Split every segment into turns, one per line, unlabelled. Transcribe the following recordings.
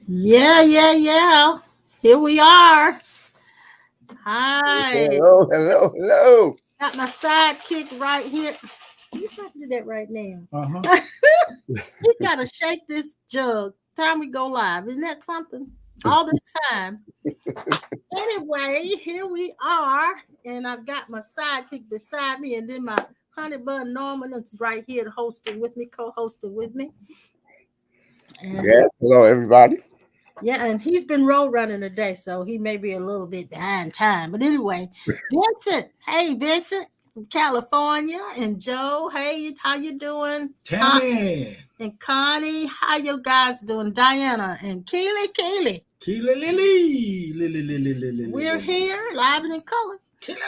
Yeah. Here we are. Hi.
Hello.
Got my sidekick right here. You have to do that right now.
Uh-huh.
He's got to shake this jug. Time we go live. Isn't that something? All this time. Anyway, here we are. And I've got my sidekick beside me. And then my honey bun Norman is right here hosting with me, co-hosting with me. And
Yes. Hello, everybody.
yeah, and he's been road running today, so he may be a little bit behind time. But anyway, Vincent, hey Vincent from California, and Joe, hey, how you doing?
Tammy.
And Connie, how you guys doing? Diana and Keely.
Keely Lily.
We're here live and in color.
Keely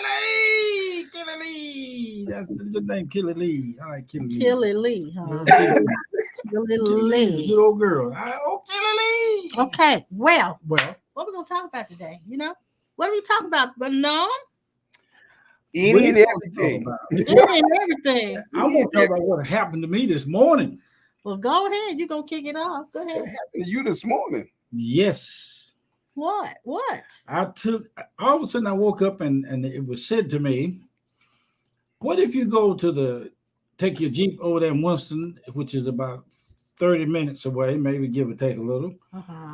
Lee. That's a good name, Keely Lee. All right, Keely Lee.
Keely Lee, huh? Keely
Lee.
Lee.
Good old girl. Oh, Keely Lee.
Okay, well,
what
we're gonna talk about today? What are we talking about? But no,
Any and everything.
everything.
I want to talk about what happened to me this morning.
Well, go ahead. You're gonna kick it off. Go ahead.
What happened to you this morning?
Yes.
What?
All of a sudden I woke up and it was said to me, what if you go take your Jeep over there in Winston, which is about 30 minutes away, maybe give or take a little,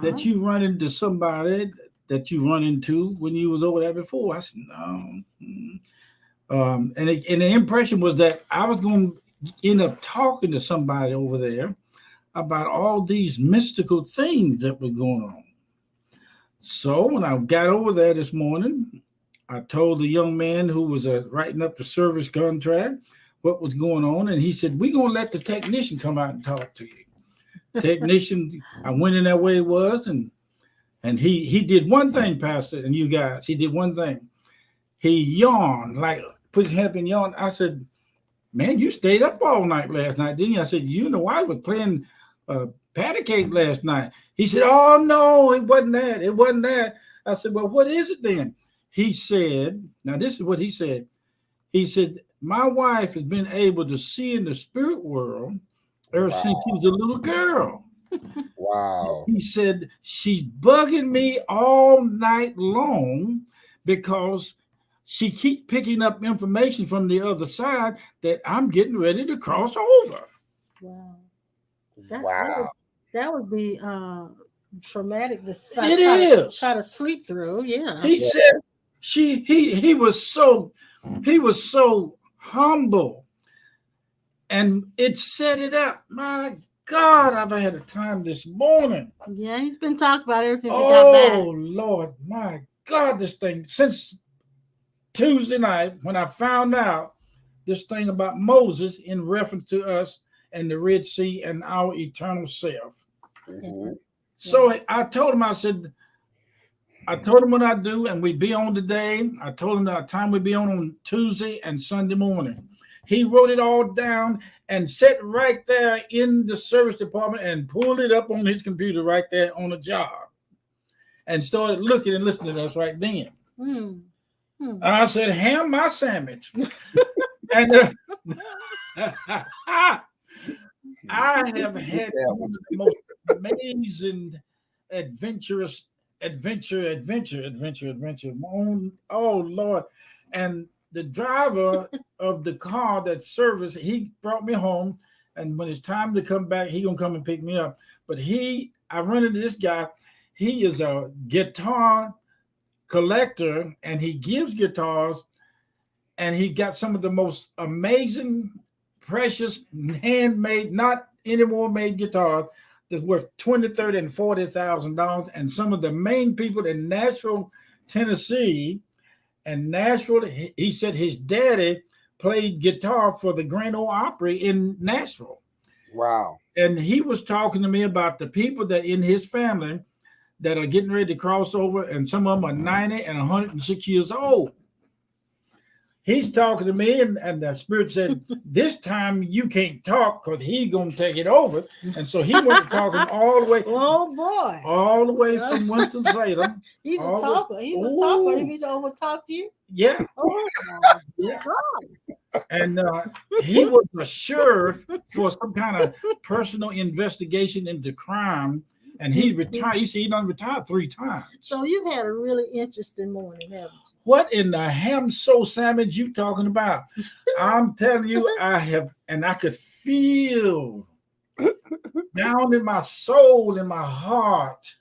that you run into somebody that you run into when you was over there before? I said, no. And the impression was that I was going to end up talking to somebody over there about all these mystical things that were going on. So when I got over there this morning, I told the young man who was writing up the service contract what was going on, and he said, we're going to let the technician come out and talk to you. Technician, I went in that way it was, and he did one thing, Pastor, and you guys, he did one thing. He yawned, like put his hand up and yawned. I said, man, you stayed up all night last night, didn't you? I said, you and the wife was playing patty cake last night. He said, oh, no, it wasn't that. It wasn't that. I said, well, what is it then? He said, now this is what he said. He said, my wife has been able to see in the spirit world ever since she was a little girl.
Wow.
He said, she's bugging me all night long because she keeps picking up information from the other side that I'm getting ready to cross over.
Wow. That would be traumatic to try to sleep through. Yeah.
He said he was so humble, and it set it up. My God, I've had a time this morning.
Yeah, he's been talking about it ever since he got back.
Oh Lord, my God, this thing since Tuesday night when I found out this thing about Moses in reference to us and the Red Sea and our eternal self.
Mm-hmm.
So I told him, I told him what I do, and we be on today. I told him that time we be on Tuesday and Sunday morning. He wrote it all down and sat right there in the service department and pulled it up on his computer right there on the job and started looking and listening to us right then. And I said, ham my sandwich. And I have had one of the most amazing adventure. Oh Lord. And the driver of the car that service, he brought me home. And when it's time to come back, he gonna come and pick me up. But I run into this guy. He is a guitar collector and he gives guitars, and he got some of the most amazing, precious, handmade, not anymore made guitars that's worth $20,000, $30,000, and $40,000. And some of the main people in Nashville, Tennessee, and Nashville, he said his daddy played guitar for the Grand Ole Opry in Nashville.
Wow.
And he was talking to me about the people that in his family that are getting ready to cross over, and some of them are 90 and 106 years old. He's talking to me, and the Spirit said, this time you can't talk because he's going to take it over. And so he went talking all the way.
Oh, boy.
All the way from Winston-Salem.
He's a talker. He's a talker. He needs to overtalk to you?
Yeah.
Oh,
yeah. And he was a sheriff for some kind of personal investigation into crime And he retired. He said he done retired 3 times.
So you've had a really interesting morning, haven't you?
What in the ham so sandwich you talking about? I'm telling you, I have, and I could feel down in my soul, in my heart,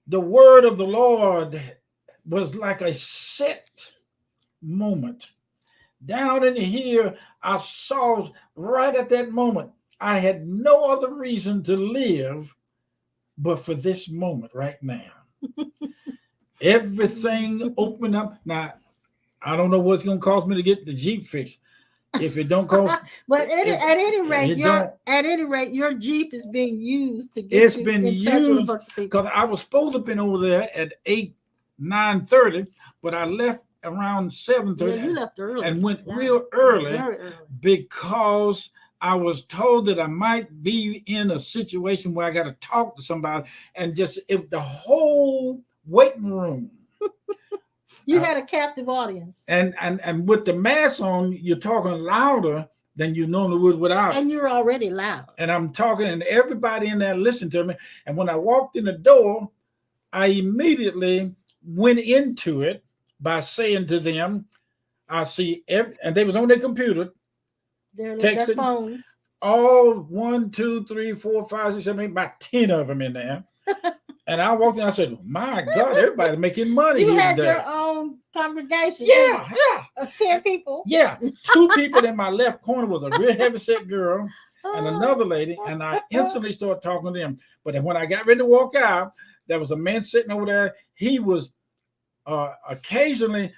the word of the Lord was like a set moment. Down in here, I saw right at that moment, I had no other reason to live but for this moment right now. Everything opened up. Now, I don't know what's going to cost me to get the Jeep fixed. If it don't cost,
but at any rate, your Jeep is being used to get
it's
you
been
in touch with a
used
bunch of people.
because I was supposed to have been over there at 9:30, but I left around 7:30.
Yeah, you left early
and went real early,
very early
because I was told that I might be in a situation where I got to talk to somebody, and just the whole waiting room.
You had a captive audience,
and with the mask on, you're talking louder than you normally would without.
And you're already loud.
And I'm talking, and everybody in there listened to me. And when I walked in the door, I immediately went into it by saying to them, I see and they was on their computer,
Their
texting,
phones.
all 1, 2, 3, 4, 5, 6, 7, 8, about 10 of them in there. And I walked in, I said, my God, everybody's making money.
You
here
had
today.
your own congregation.
Yeah.
Of 10 people.
Yeah. 2 people in my left corner was a real heavyset girl and another lady, and I instantly started talking to them. But then when I got ready to walk out, there was a man sitting over there. He was occasionally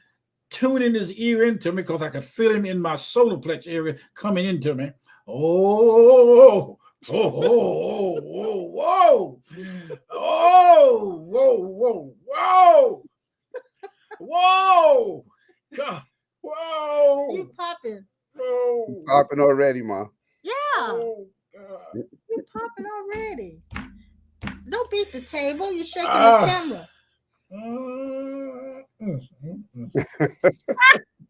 tuning his ear into me because I could feel him in my solar plex area coming into me. Oh, whoa, whoa, God, whoa.
You popping.
You popping already, Ma.
Yeah.
Oh, God.
You're popping already. Don't beat the table. You're shaking the camera.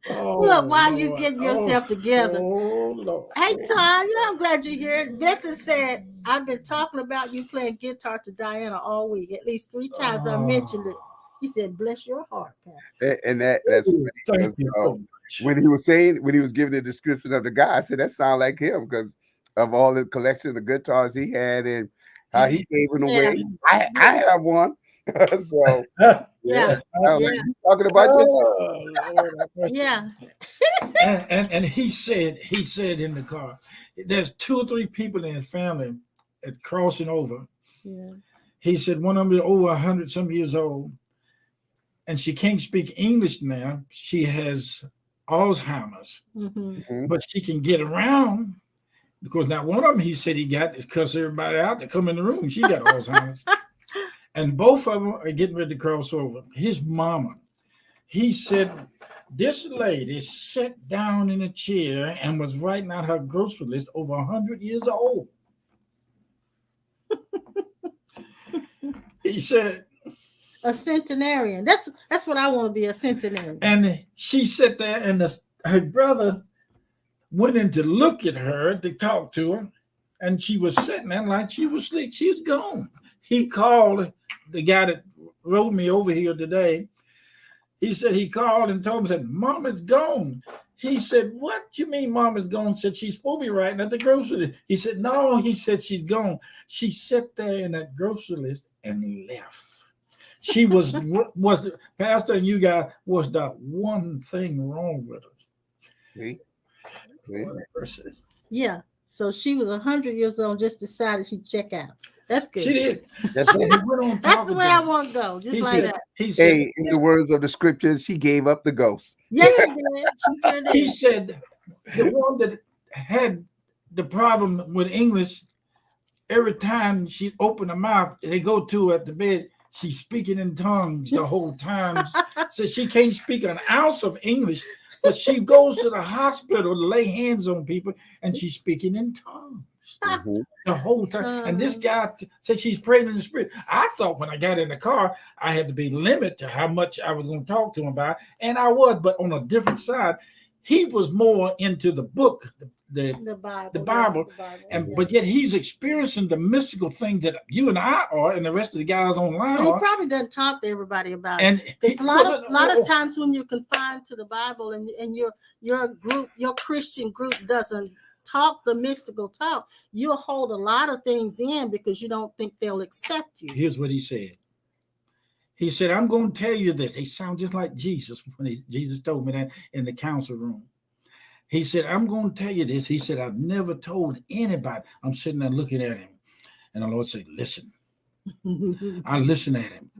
Look, while you getting yourself together. Hey, Tom, I'm glad you're here. Vincent said, I've been talking about you playing guitar to Diana all week. At least 3 times I mentioned it. He said, bless your heart, Pastor.
And that's when he was giving the description of the guy, I said that sounds like him because of all the collection of guitars he had and how he gave them away. I have one. So
yeah.
Talking about
yeah.
And he said in the car, there's 2 or 3 people in his family at crossing over.
Yeah.
He said one of them is over 100 some years old, and she can't speak English now. She has Alzheimer's, but she can get around because now one of them he said he got is cuss everybody out that come in the room. She got Alzheimer's. And both of them are getting ready to cross over. His mama, he said, this lady sat down in a chair and was writing out her grocery list over 100 years old. He said,
a centenarian. That's what I want to be, a centenarian.
And she sat there, and her brother went in to look at her, to talk to her, and she was sitting there like she was asleep. She was gone. He called the guy that rode me over here today. He said he called and told me, said, Mom is gone. He said, what you mean Mom is gone? Said, she's supposed to be writing at the grocery list. He said, no. He said, she's gone. She sat there in that grocery list and left. She was Pastor and you guys was the one thing wrong with her.
See?
Yeah. So she was 100 years old, just decided she'd check out. That's good.
She did.
That's the way I want to go. Just like that.
He said, in the words of the scriptures, she gave up the ghost.
Yes, she did. She sure did.
He said the one that had the problem with English, every time she opened her mouth, they go to her at the bed, she's speaking in tongues the whole time. So she can't speak an ounce of English, but she goes to the hospital to lay hands on people, and she's speaking in tongues. The whole time. And this guy said she's praying in the spirit. I thought when I got in the car, I had to be limited to how much I was going to talk to him about. And I was, but on a different side, he was more into the book, Bible. And but yet he's experiencing the mystical things that you and I are, and the rest of the guys online
and he
are.
probably doesn't talk to everybody about it. Because a lot of times when you're confined to the Bible and your group, your Christian group doesn't talk the mystical talk, you'll hold a lot of things in because you don't think they'll accept you.
Here's what he said. He said, I'm going to tell you this. He sounds just like Jesus when Jesus told me that in the council room. He said, I'm going to tell you this. He said, I've never told anybody. I'm sitting there looking at him. And the Lord said, listen. I listen at him.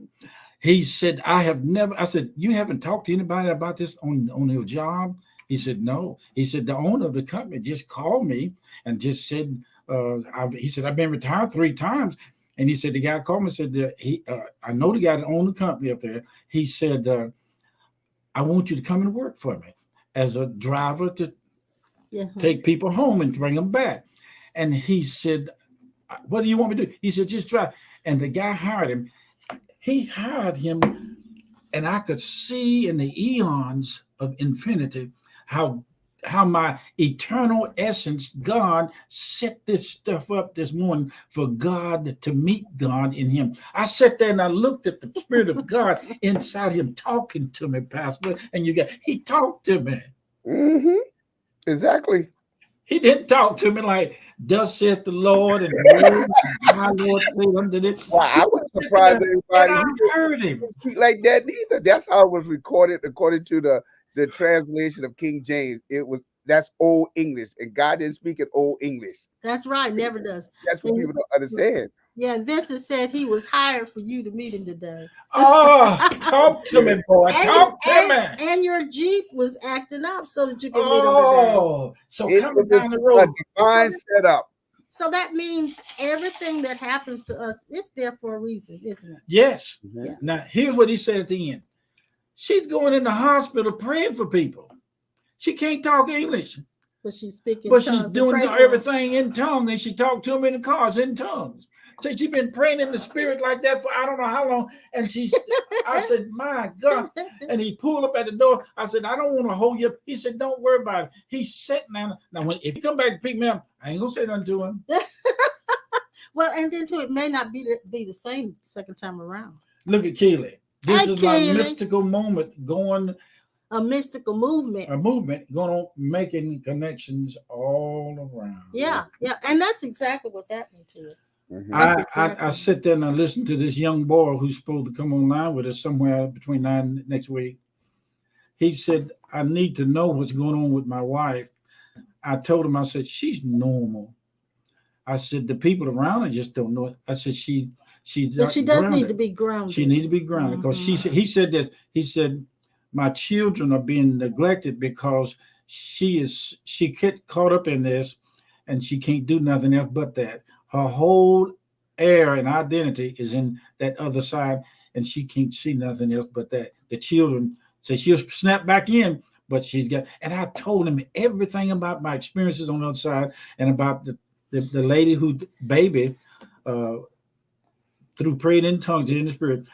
He said, I said, you haven't talked to anybody about this on your job? He said, no. He said, the owner of the company just called me and just said, he said, I've been retired 3 times. And he said, the guy called me and said, I know the guy that owned the company up there. He said, I want you to come and work for me as a driver to take people home and bring them back. And he said, what do you want me to do? He said, just drive. And the guy hired him. He hired him, and I could see in the eons of infinity how my eternal essence, God, set this stuff up this morning for God to meet God in him. I sat there and I looked at the Spirit of God inside him talking to me, Pastor, and he talked to me.
Mm-hmm. Exactly.
He didn't talk to me like, thus saith the Lord, and my Lord said unto this.
Well, I wouldn't surprise everybody.
I heard him
speak like that neither. That's how it was recorded according to the translation of King James. That's Old English, and God didn't speak in Old English.
That's right, never does.
That's what people don't understand.
Yeah, Vincent said he was hired for you to meet him today.
Oh, talk to me, boy. Talk to me.
And your Jeep was acting up so that you could meet him today.
Oh, so coming down the road.
A divine setup.
So that means everything that happens to us is there for a reason, isn't it?
Yes.
Mm-hmm.
Yeah. Now, here's what he said at the end. She's going in the hospital praying for people. She can't talk English.
But she's speaking
tongues. But she's doing everything in tongues, and she talked to him in the cars in tongues. So she's been praying in the spirit like that for I don't know how long. And I said, my God. And he pulled up at the door. I said, I don't want to hold you up. He said, don't worry about it. He's sitting down. Now, if you come back to pick me up, I ain't going to say nothing to him.
Well, and then too, it may not be the same second time around.
Look at Keely. This is my mystical moment going.
A mystical movement.
A movement going on, making connections all around.
Yeah. And that's exactly what's happening to us.
Mm-hmm. I sit there and I listen to this young boy who's supposed to come online with us somewhere between 9 next week. He said, I need to know what's going on with my wife. I told him, I said, she's normal. I said, the people around her just don't know it. I said, she does
need to be grounded.
She needs to be grounded because he said this. He said, my children are being neglected because she get caught up in this and she can't do nothing else but that. Her whole air and identity is in that other side, and she can't see nothing else but that. The children say she'll snap back in, but she's got. And I told him everything about my experiences on the other side and about the lady who baby through praying in tongues and in the spirit.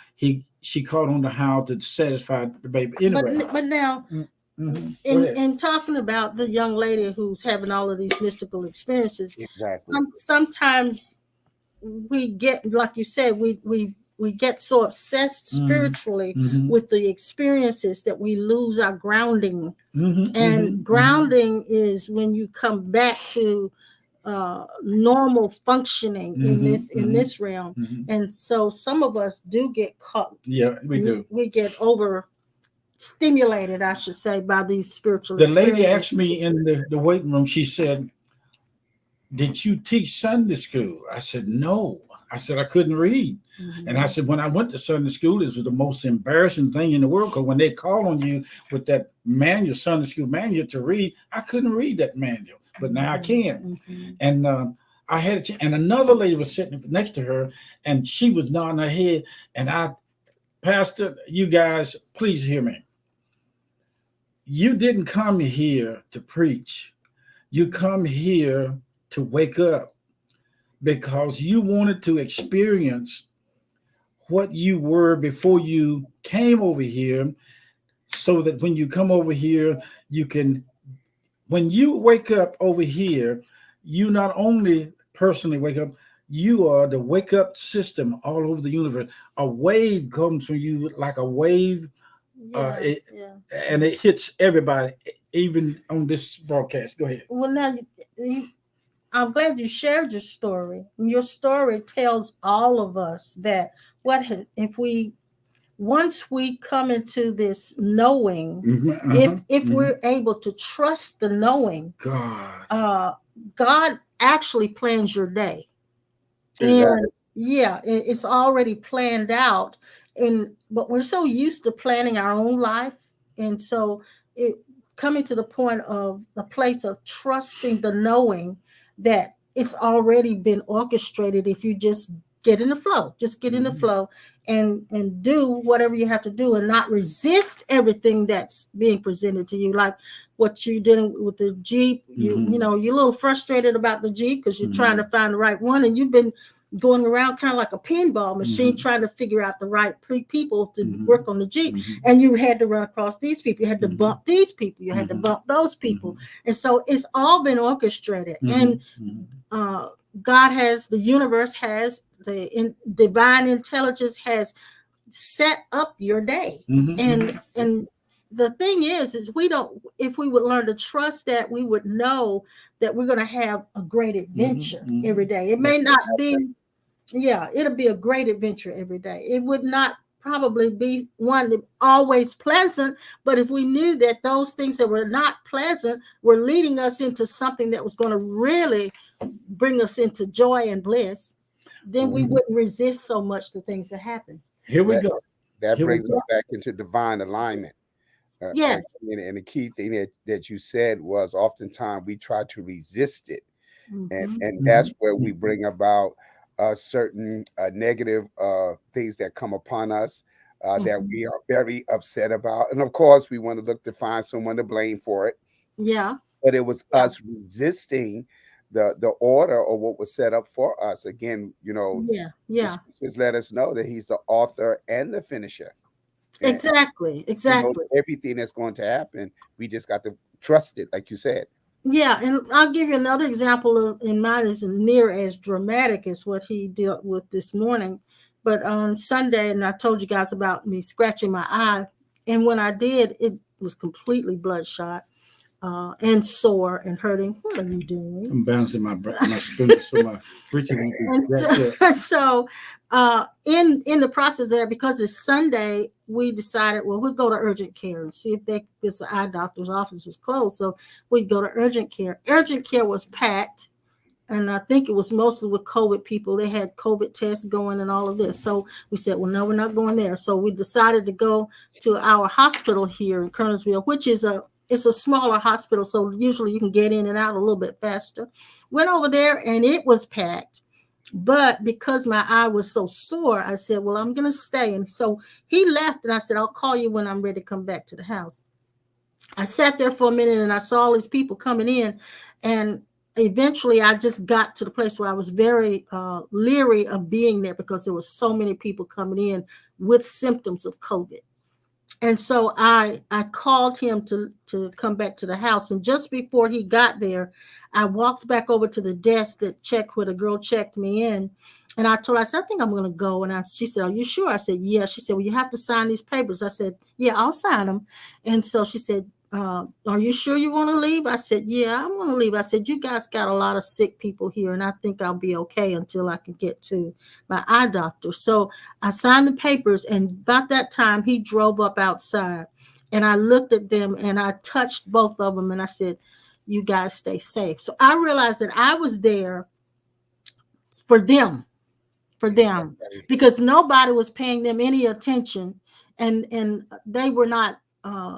She caught on to how to satisfy the baby. Anyway,
but now. Mm-hmm. In talking about the young lady who's having all of these mystical experiences,
exactly.
Sometimes we get, like you said, we get so obsessed spiritually with the experiences that we lose our grounding. And grounding is when you come back to normal functioning in this realm. And so some of us do get caught.
Yeah, we do.
We get stimulated, I should say, by these spiritual
The lady asked me in the waiting room, she said, did you teach Sunday school? I said, no. I said, I couldn't read. And I said, when I went to Sunday school, this was the most embarrassing thing in the world, because when they call on you with that manual, Sunday school manual to read, I couldn't read that manual, but now I can. And I had and another lady was sitting next to her, and she was nodding her head, and Pastor, you guys, please hear me. You didn't come here to preach. You come here to wake up because you wanted to experience what you were before you came over here, so that when you come over here, you can when you wake up over here, you not only personally wake up, you are the wake up system all over the universe. A wave comes from you like a wave, and it hits everybody, even on this broadcast. Go ahead.
Well, now I'm glad you shared your story. Your story tells all of us that if we once we come into this knowing, if we're able to trust the knowing, God actually plans your day. Exactly. And it's already planned out. But we're so used to planning our own life. And so coming to the point of the place of trusting the knowing that it's already been orchestrated. If you just get in the flow, in the flow and do whatever you have to do and not resist everything that's being presented to you. Like what you did with the Jeep, you know, you're a little frustrated about the Jeep because you're trying to find the right one, and you've been going around kind of like a pinball machine trying to figure out the right people to work on the Jeep. And you had to run across these people. You had to bump these people. You had to bump those people. And so it's all been orchestrated. And God the universe has, the divine intelligence has set up your day. And the thing is if we would learn to trust that, we would know that we're going to have a great adventure every day. It may not be, it'll be a great adventure every day. It would not probably be one that always pleasant, but if we knew that those things that were not pleasant were leading us into something that was going to really bring us into joy and bliss, then we wouldn't resist so much the things that happen.
Here we go.
That brings us back into divine alignment.
Yes.
And the key thing that you said was oftentimes we try to resist it. And that's where we bring about certain negative things that come upon us that we are very upset about. And of course, we want to look to find someone to blame for it.
Yeah.
But it was us resisting the order or what was set up for us. Again, you know, the scriptures let us know that he's the author and the finisher. And
exactly.
Everything that's going to happen, we just got to trust it, like you said.
Yeah, and I'll give you another example in mine isn't near as dramatic as what he dealt with this morning. But on Sunday, and I told you guys about me scratching my eye, and when I did, it was completely bloodshot. And sore and hurting. What are you doing?
I'm bouncing my spoon so my breathing.
So in the process of that, because it's Sunday, we decided, well, we'll go to urgent care and see if this eye doctor's office was closed. So we'd go to urgent care. Urgent care was packed. And I think it was mostly with COVID people. They had COVID tests going and all of this. So we said, well, no, we're not going there. So we decided to go to our hospital here in Kernersville, which is it's a smaller hospital, so usually you can get in and out a little bit faster. Went over there, and it was packed. But because my eye was so sore, I said, well, I'm going to stay. And so he left, and I said, I'll call you when I'm ready to come back to the house. I sat there for a minute, and I saw all these people coming in, and eventually I just got to the place where I was very leery of being there because there was so many people coming in with symptoms of COVID. And so I called him to come back to the house. And just before he got there, I walked back over to the desk that checked where the girl checked me in. And I told her, I said, I think I'm going to go. And she said, are you sure? I said, yeah. She said, well, you have to sign these papers. I said, yeah, I'll sign them. And so she said, are you sure you want to leave? I said, yeah, I'm going to leave. I said, you guys got a lot of sick people here, and I think I'll be okay until I can get to my eye doctor. So I signed the papers, and about that time, he drove up outside, and I looked at them, and I touched both of them, and I said, you guys stay safe. So I realized that I was there for them, because nobody was paying them any attention, and they were not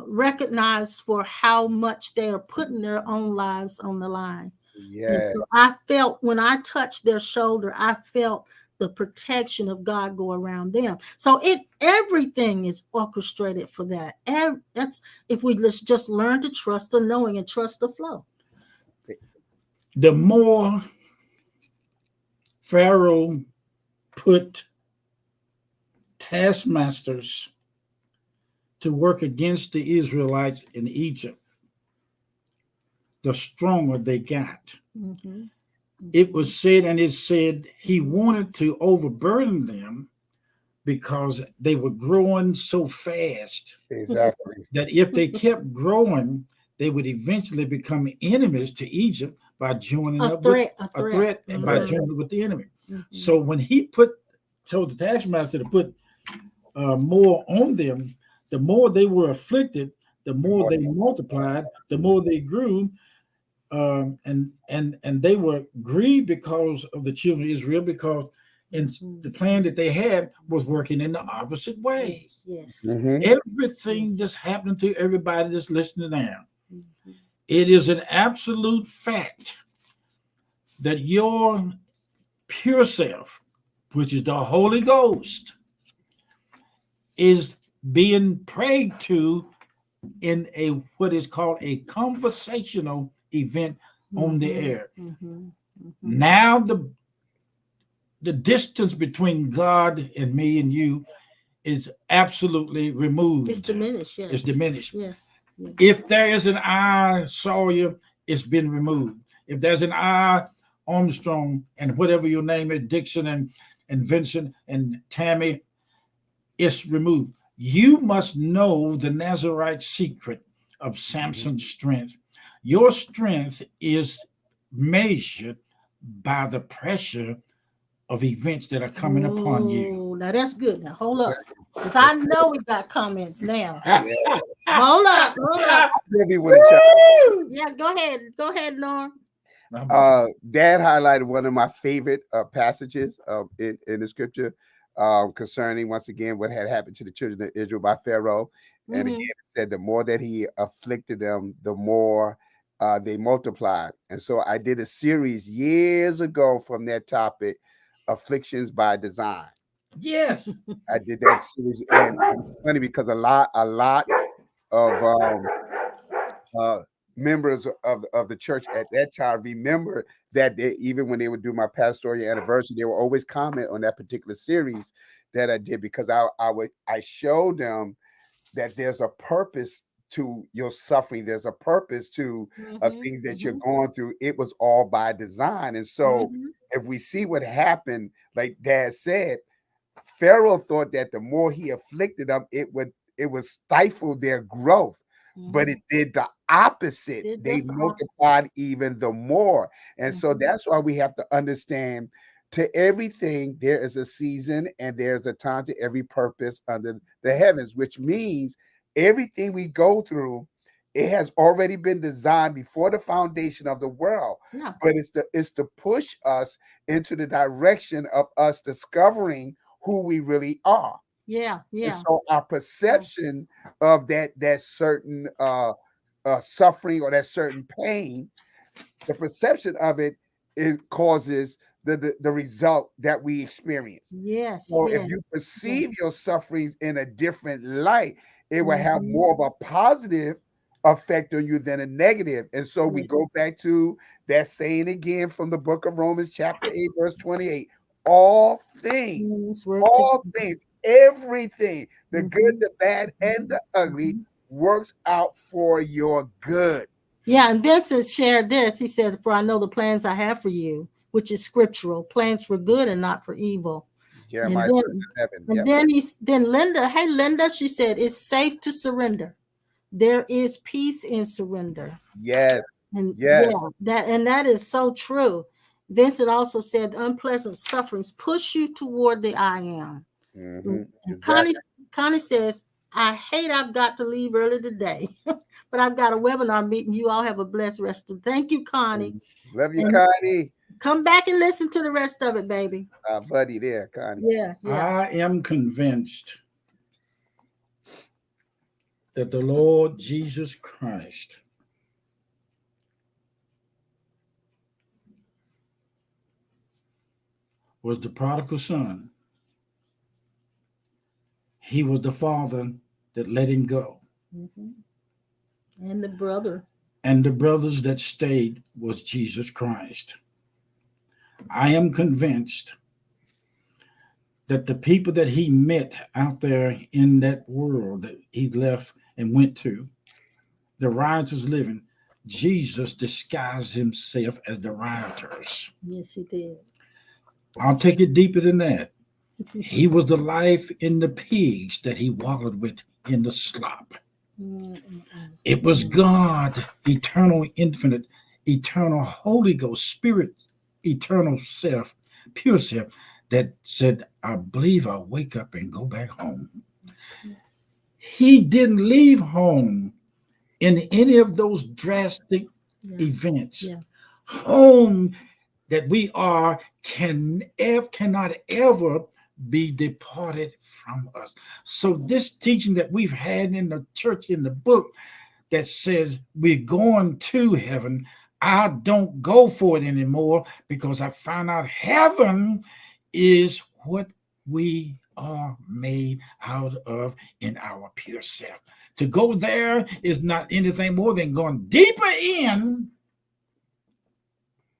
recognized for how much they are putting their own lives on the line. Yeah. So I felt when I touched their shoulder, I felt the protection of God go around them. So everything is orchestrated for that. That's if we just learn to trust the knowing and trust the flow.
The more Pharaoh put taskmasters to work against the Israelites in Egypt, the stronger they got.
Mm-hmm.
It was said, and it said he wanted to overburden them because they were growing so fast.
Exactly.
That if they kept growing, they would eventually become enemies to Egypt by joining up with a threat and by joining with the enemy. So when he told the taskmaster to put more on them, the more they were afflicted, the more they multiplied, the more they grew, and they were grieved because of the children of Israel, because in the plan that they had was working in the opposite way.
Yes.
Everything that's happening to everybody that's listening now. It is an absolute fact that your pure self, which is the Holy Ghost, is being prayed to in a what is called a conversational event on the air. Now the distance between God and me and you is absolutely removed.
It's diminished. Yes.
It's diminished.
Yes.
If there is an I, Sawyer, it's been removed. If there's an I, Armstrong, and whatever your name is, Dixon and Vincent and Tammy, it's removed. You must know the Nazarite secret of Samson's strength. Your strength is measured by the pressure of events that are coming upon you.
Now that's good. Now hold up, because I know we got comments now. Hold up. Yeah, go ahead, Norm.
Dad highlighted one of my favorite passages in the scripture concerning, once again, what had happened to the children of Israel by Pharaoh. And again, it said the more that he afflicted them, the more they multiplied. And so I did a series years ago from that topic, Afflictions by Design.
Yes,
I did that series, and it's funny because a lot of members of the church at that time remember that even when they would do my pastoral anniversary, they would always comment on that particular series that I did, because I showed them that there's a purpose to your suffering. There's a purpose to things that you're going through. It was all by design. And so if we see what happened, like Dad said, Pharaoh thought that the more he afflicted them, it would stifle their growth. But it did the opposite. They multiplied even the more. And so that's why we have to understand, to everything there is a season and there's a time to every purpose under the heavens, which means everything we go through, it has already been designed before the foundation of the world. Yeah. But it's to push us into the direction of us discovering who we really are.
Yeah.
And so our perception of that certain suffering or that certain pain, the perception of it causes the result that we experience.
Yes.
So if you perceive your sufferings in a different light, it will have more of a positive effect on you than a negative. And so we go back to that saying again from the book of Romans, chapter 8, verse 28. All things, everything, the good, the bad, and the ugly works out for your good.
Yeah, and Vincent shared this. He said, "For I know the plans I have for you, which is scriptural, plans for good and not for evil."
Jeremiah
and then Linda, hey Linda, she said, "It's safe to surrender. There is peace in surrender."
Yes.
And that is so true. Vincent also said, "Unpleasant sufferings push you toward the I am." And exactly. Connie says, "I hate I've got to leave early today, but I've got a webinar meeting. You all have a blessed rest of." Thank you, Connie.
Love you, Connie.
Come back and listen to the rest of it, baby.
Buddy there, Connie.
Yeah.
I am convinced that the Lord Jesus Christ was the prodigal son. He was the father that let him go.
And the brother.
And the brothers that stayed was Jesus Christ. I am convinced that the people that he met out there in that world that he left and went to, the riotous living, Jesus disguised himself as the rioters.
Yes, he did.
I'll take it deeper than that. He was the life in the pigs that he wallowed with in the slop. It was God, eternal, infinite, eternal Holy Ghost, Spirit, eternal self, pure self, that said, I believe I'll wake up and go back home. He didn't leave home in any of those drastic events. Home that we are cannot ever be departed from us. So this teaching that we've had in the church in the book that says we're going to heaven, I don't go for it anymore because I found out heaven is what we are made out of in our pure self. To go there is not anything more than going deeper in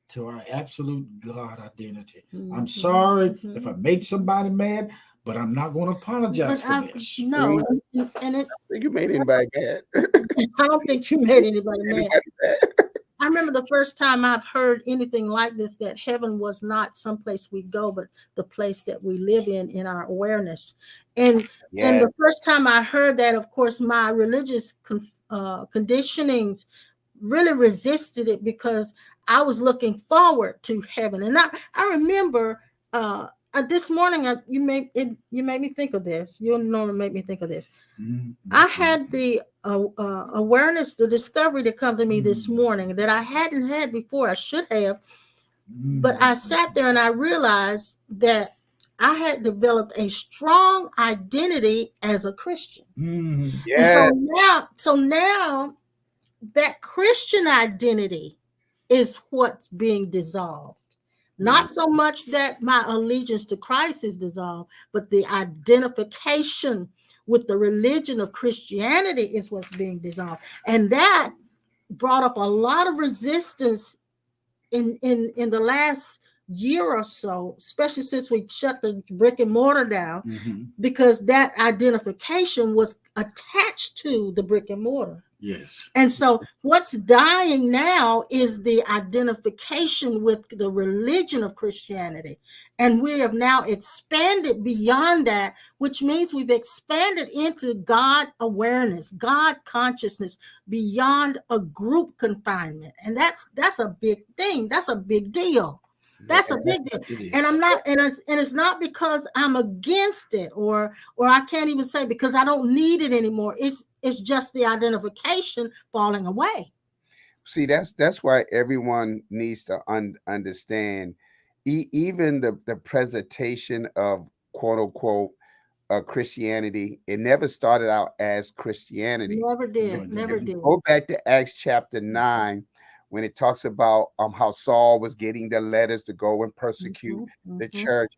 to our absolute God identity. I'm sorry if I made somebody mad, but I'm not going to apologize for this.
No, and
I think you made anybody mad.
I don't think you made anybody mad. I remember the first time I've heard anything like this, that heaven was not someplace we go, but the place that we live in our awareness. And the first time I heard that, of course, my religious conditionings really resisted it because I was looking forward to heaven. And I remember this morning you made me think of this. You'll normally make me think of this. I had the awareness, the discovery to come to me this morning that I hadn't had before. I should have, but I sat there and I realized that I had developed a strong identity as a Christian. And so now that Christian identity is what's being dissolved. Not so much that my allegiance to Christ is dissolved, but the identification with the religion of Christianity is what's being dissolved. And that brought up a lot of resistance in the last year or so, especially since we shut the brick and mortar down, because that identification was attached to the brick and mortar.
Yes.
And so what's dying now is the identification with the religion of Christianity. And we have now expanded beyond that, which means we've expanded into God awareness, God consciousness beyond a group confinement. And that's a big thing. That's a big deal. That's a big deal. And I'm not, and it's not because I'm against it or I can't even say because I don't need it anymore. It's just the identification falling away.
See, that's why everyone needs to understand even the presentation of quote unquote Christianity. It never started out as Christianity.
Never did. Never did.
Go back to Acts chapter 9. When it talks about how Saul was getting the letters to go and persecute the church,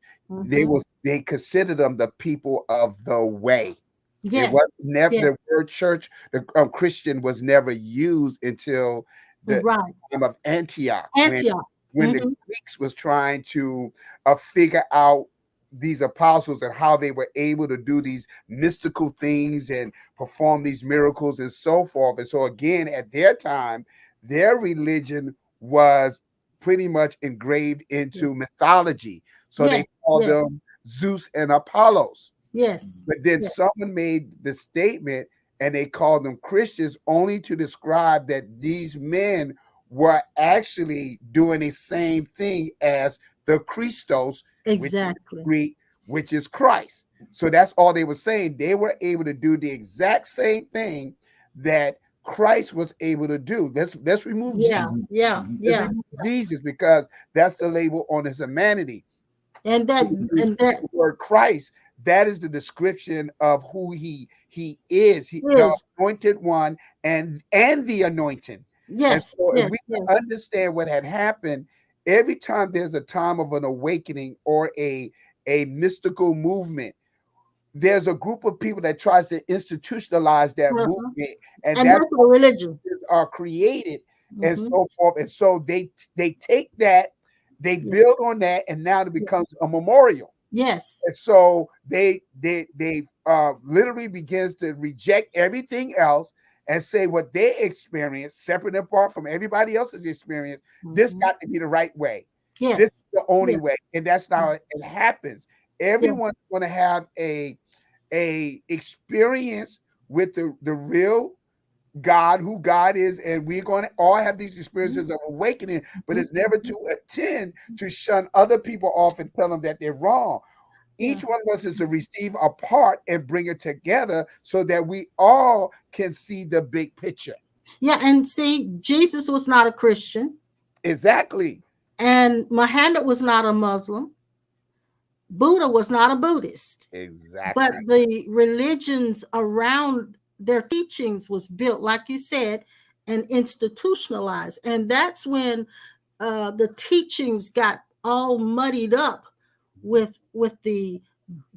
they considered them the people of the way. Yes. It was never the word church, the Christian was never used until the time of Antioch. When the Greeks was trying to figure out these apostles and how they were able to do these mystical things and perform these miracles and so forth. And so again, at their time, their religion was pretty much engraved into mythology. So they called them Zeus and Apollos.
Yes.
But then someone made the statement and they called them Christians only to describe that these men were actually doing the same thing as the Christos, which is Christ. So that's all they were saying. They were able to do the exact same thing that Christ was able to do. Let's remove Jesus because that's the label on his humanity.
And that
word Christ, that is the description of who he is. The anointed one and the anointed.
Yes.
And so if we understand what had happened, every time there's a time of an awakening or a mystical movement, there's a group of people that tries to institutionalize that movement, and that's
how religion
are created and so forth. And so they take that, they build on that, and now it becomes a memorial.
Yes.
And so they literally begins to reject everything else, and say what they experience, separate and apart from everybody else's experience. This got to be the right way.
Yes.
This is the only way, and that's how it happens. Everyone's going to have a experience with the real God, who God is, and we're going to all have these experiences of awakening, but it's never to attend to shun other people off and tell them that they're wrong. Each one of us is to receive a part and bring it together so that we all can see the big picture.
Yeah, and see, Jesus was not a Christian.
Exactly.
And Muhammad was not a Muslim. Buddha was not a Buddhist.
Exactly.
But the religions around their teachings was built, like you said, and institutionalized. And that's when the teachings got all muddied up with the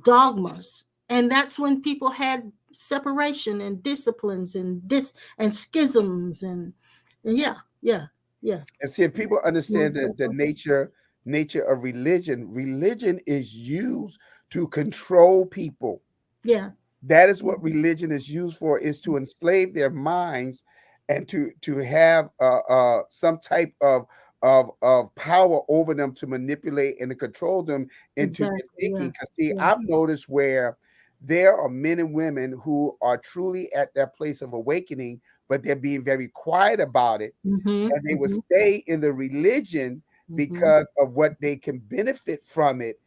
dogmas. And that's when people had separation and disciplines and schisms and yeah.
And see, if people understand the nature of religion is used to control people.
Yeah.
That is what religion is used for, is to enslave their minds and to have some type of power over them, to manipulate and to control them into their thinking. Because see, I've noticed where there are men and women who are truly at that place of awakening, but they're being very quiet about it. And they will stay in the religion because of what they can benefit from it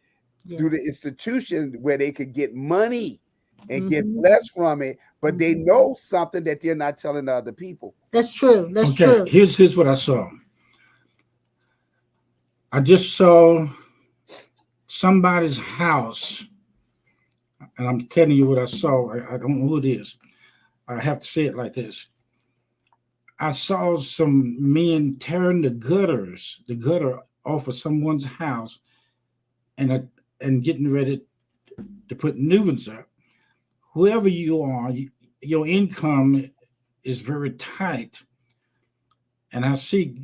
through the institution, where they could get money and get blessed from it, but they know something that they're not telling the other people.
That's true. That's true.
Here's what I saw. I just saw somebody's house, and I'm telling you what I saw. I don't know who it is. I have to say it like this. I saw some men tearing the gutter off of someone's house, and getting ready to put new ones up. Whoever you are, your income is very tight, and I see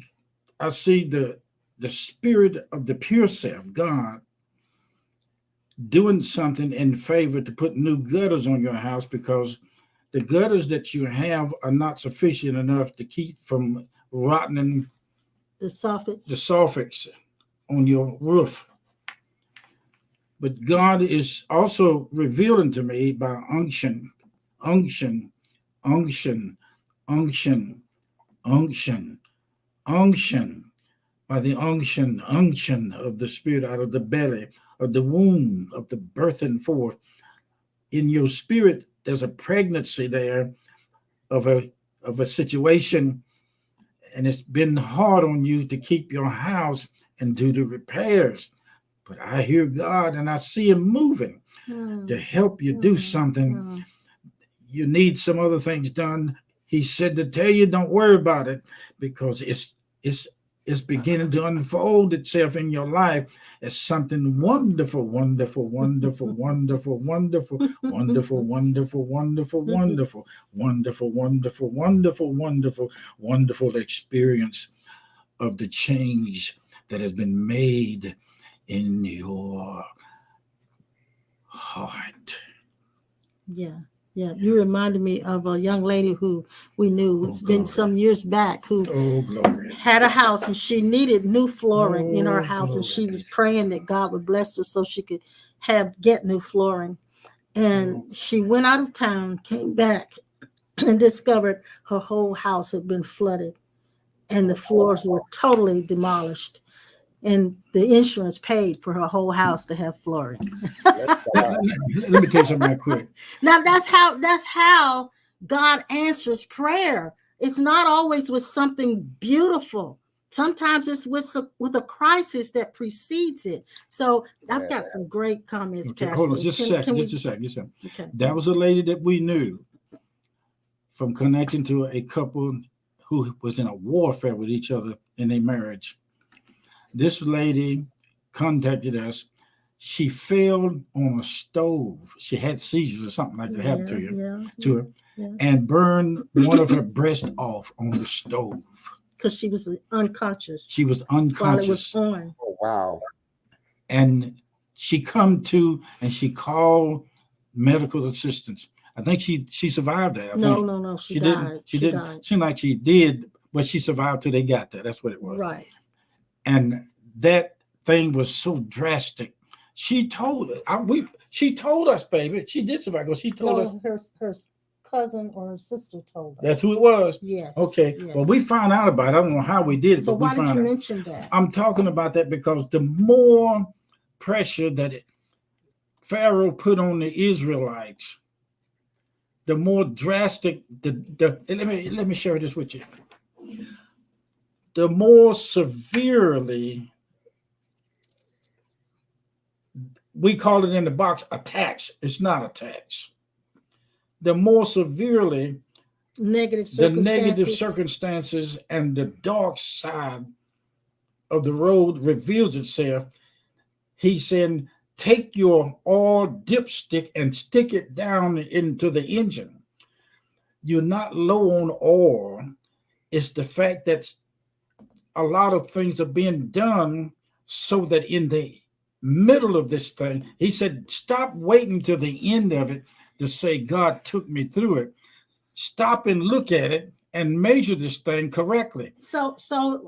the spirit of the pure self, God, doing something in favor to put new gutters on your house, because the gutters that you have are not sufficient enough to keep from rotting
the
soffits on your roof. But God is also revealing to me by unction, by the unction of the Spirit out of the belly, of the womb, of the birthing forth. In your spirit, there's a pregnancy there of a situation, and it's been hard on you to keep your house and do the repairs. But I hear God, and I see him moving to help you do something. You need some other things done. He said to tell you, don't worry about it, because it's beginning to unfold itself in your life as something wonderful, wonderful, wonderful, wonderful, wonderful, wonderful, wonderful, wonderful, wonderful, wonderful, wonderful, wonderful, wonderful, wonderful experience of the change that has been made in your heart.
Yeah. You reminded me of a young lady who we knew. It's been some years back, who had a house and she needed new flooring in her house, and she was praying that God would bless her so she could get new flooring. And she went out of town, came back, and discovered her whole house had been flooded, and the floors were totally demolished. And the insurance paid for her whole house to have flooring.
Let me tell you something right quick.
Now that's how God answers prayer. It's not always with something beautiful. Sometimes it's with a crisis that precedes it. So I've got some great comments, Pastor.
Hold on, just a second. Okay. That was a lady that we knew from connecting to a couple who was in a warfare with each other in their marriage. This lady contacted us. She fell on a stove. She had seizures or something like that happened to her, and burned one of her breasts off on the stove.
Because she was unconscious.
She was unconscious.
While it was on.
Oh, wow.
And she come to, and she called medical assistance. I think she survived that.
No, she died.
Didn't. She didn't seem like she did, but she survived till they got there. That's what it was.
Right.
And that thing was so drastic. She told us. She told us, baby. She did survive. She told us.
Her cousin or her sister told us.
That's who it was.
Yes.
Okay.
Yes.
Well, we found out about it. I don't know how we did it.
So
but
why did you mention that?
I'm talking about that because the more pressure that Pharaoh put on the Israelites, the more drastic let me share this with you. The more severely, we call it in the box a tax. It's not a tax. The more severely the negative circumstances and the dark side of the road reveals itself, he said, take your oil dipstick and stick it down into the engine. You're not low on oil. It's the fact that a lot of things are being done so that in the middle of this thing, he said, stop waiting to the end of it to say, God took me through it. Stop and look at it and measure this thing correctly.
So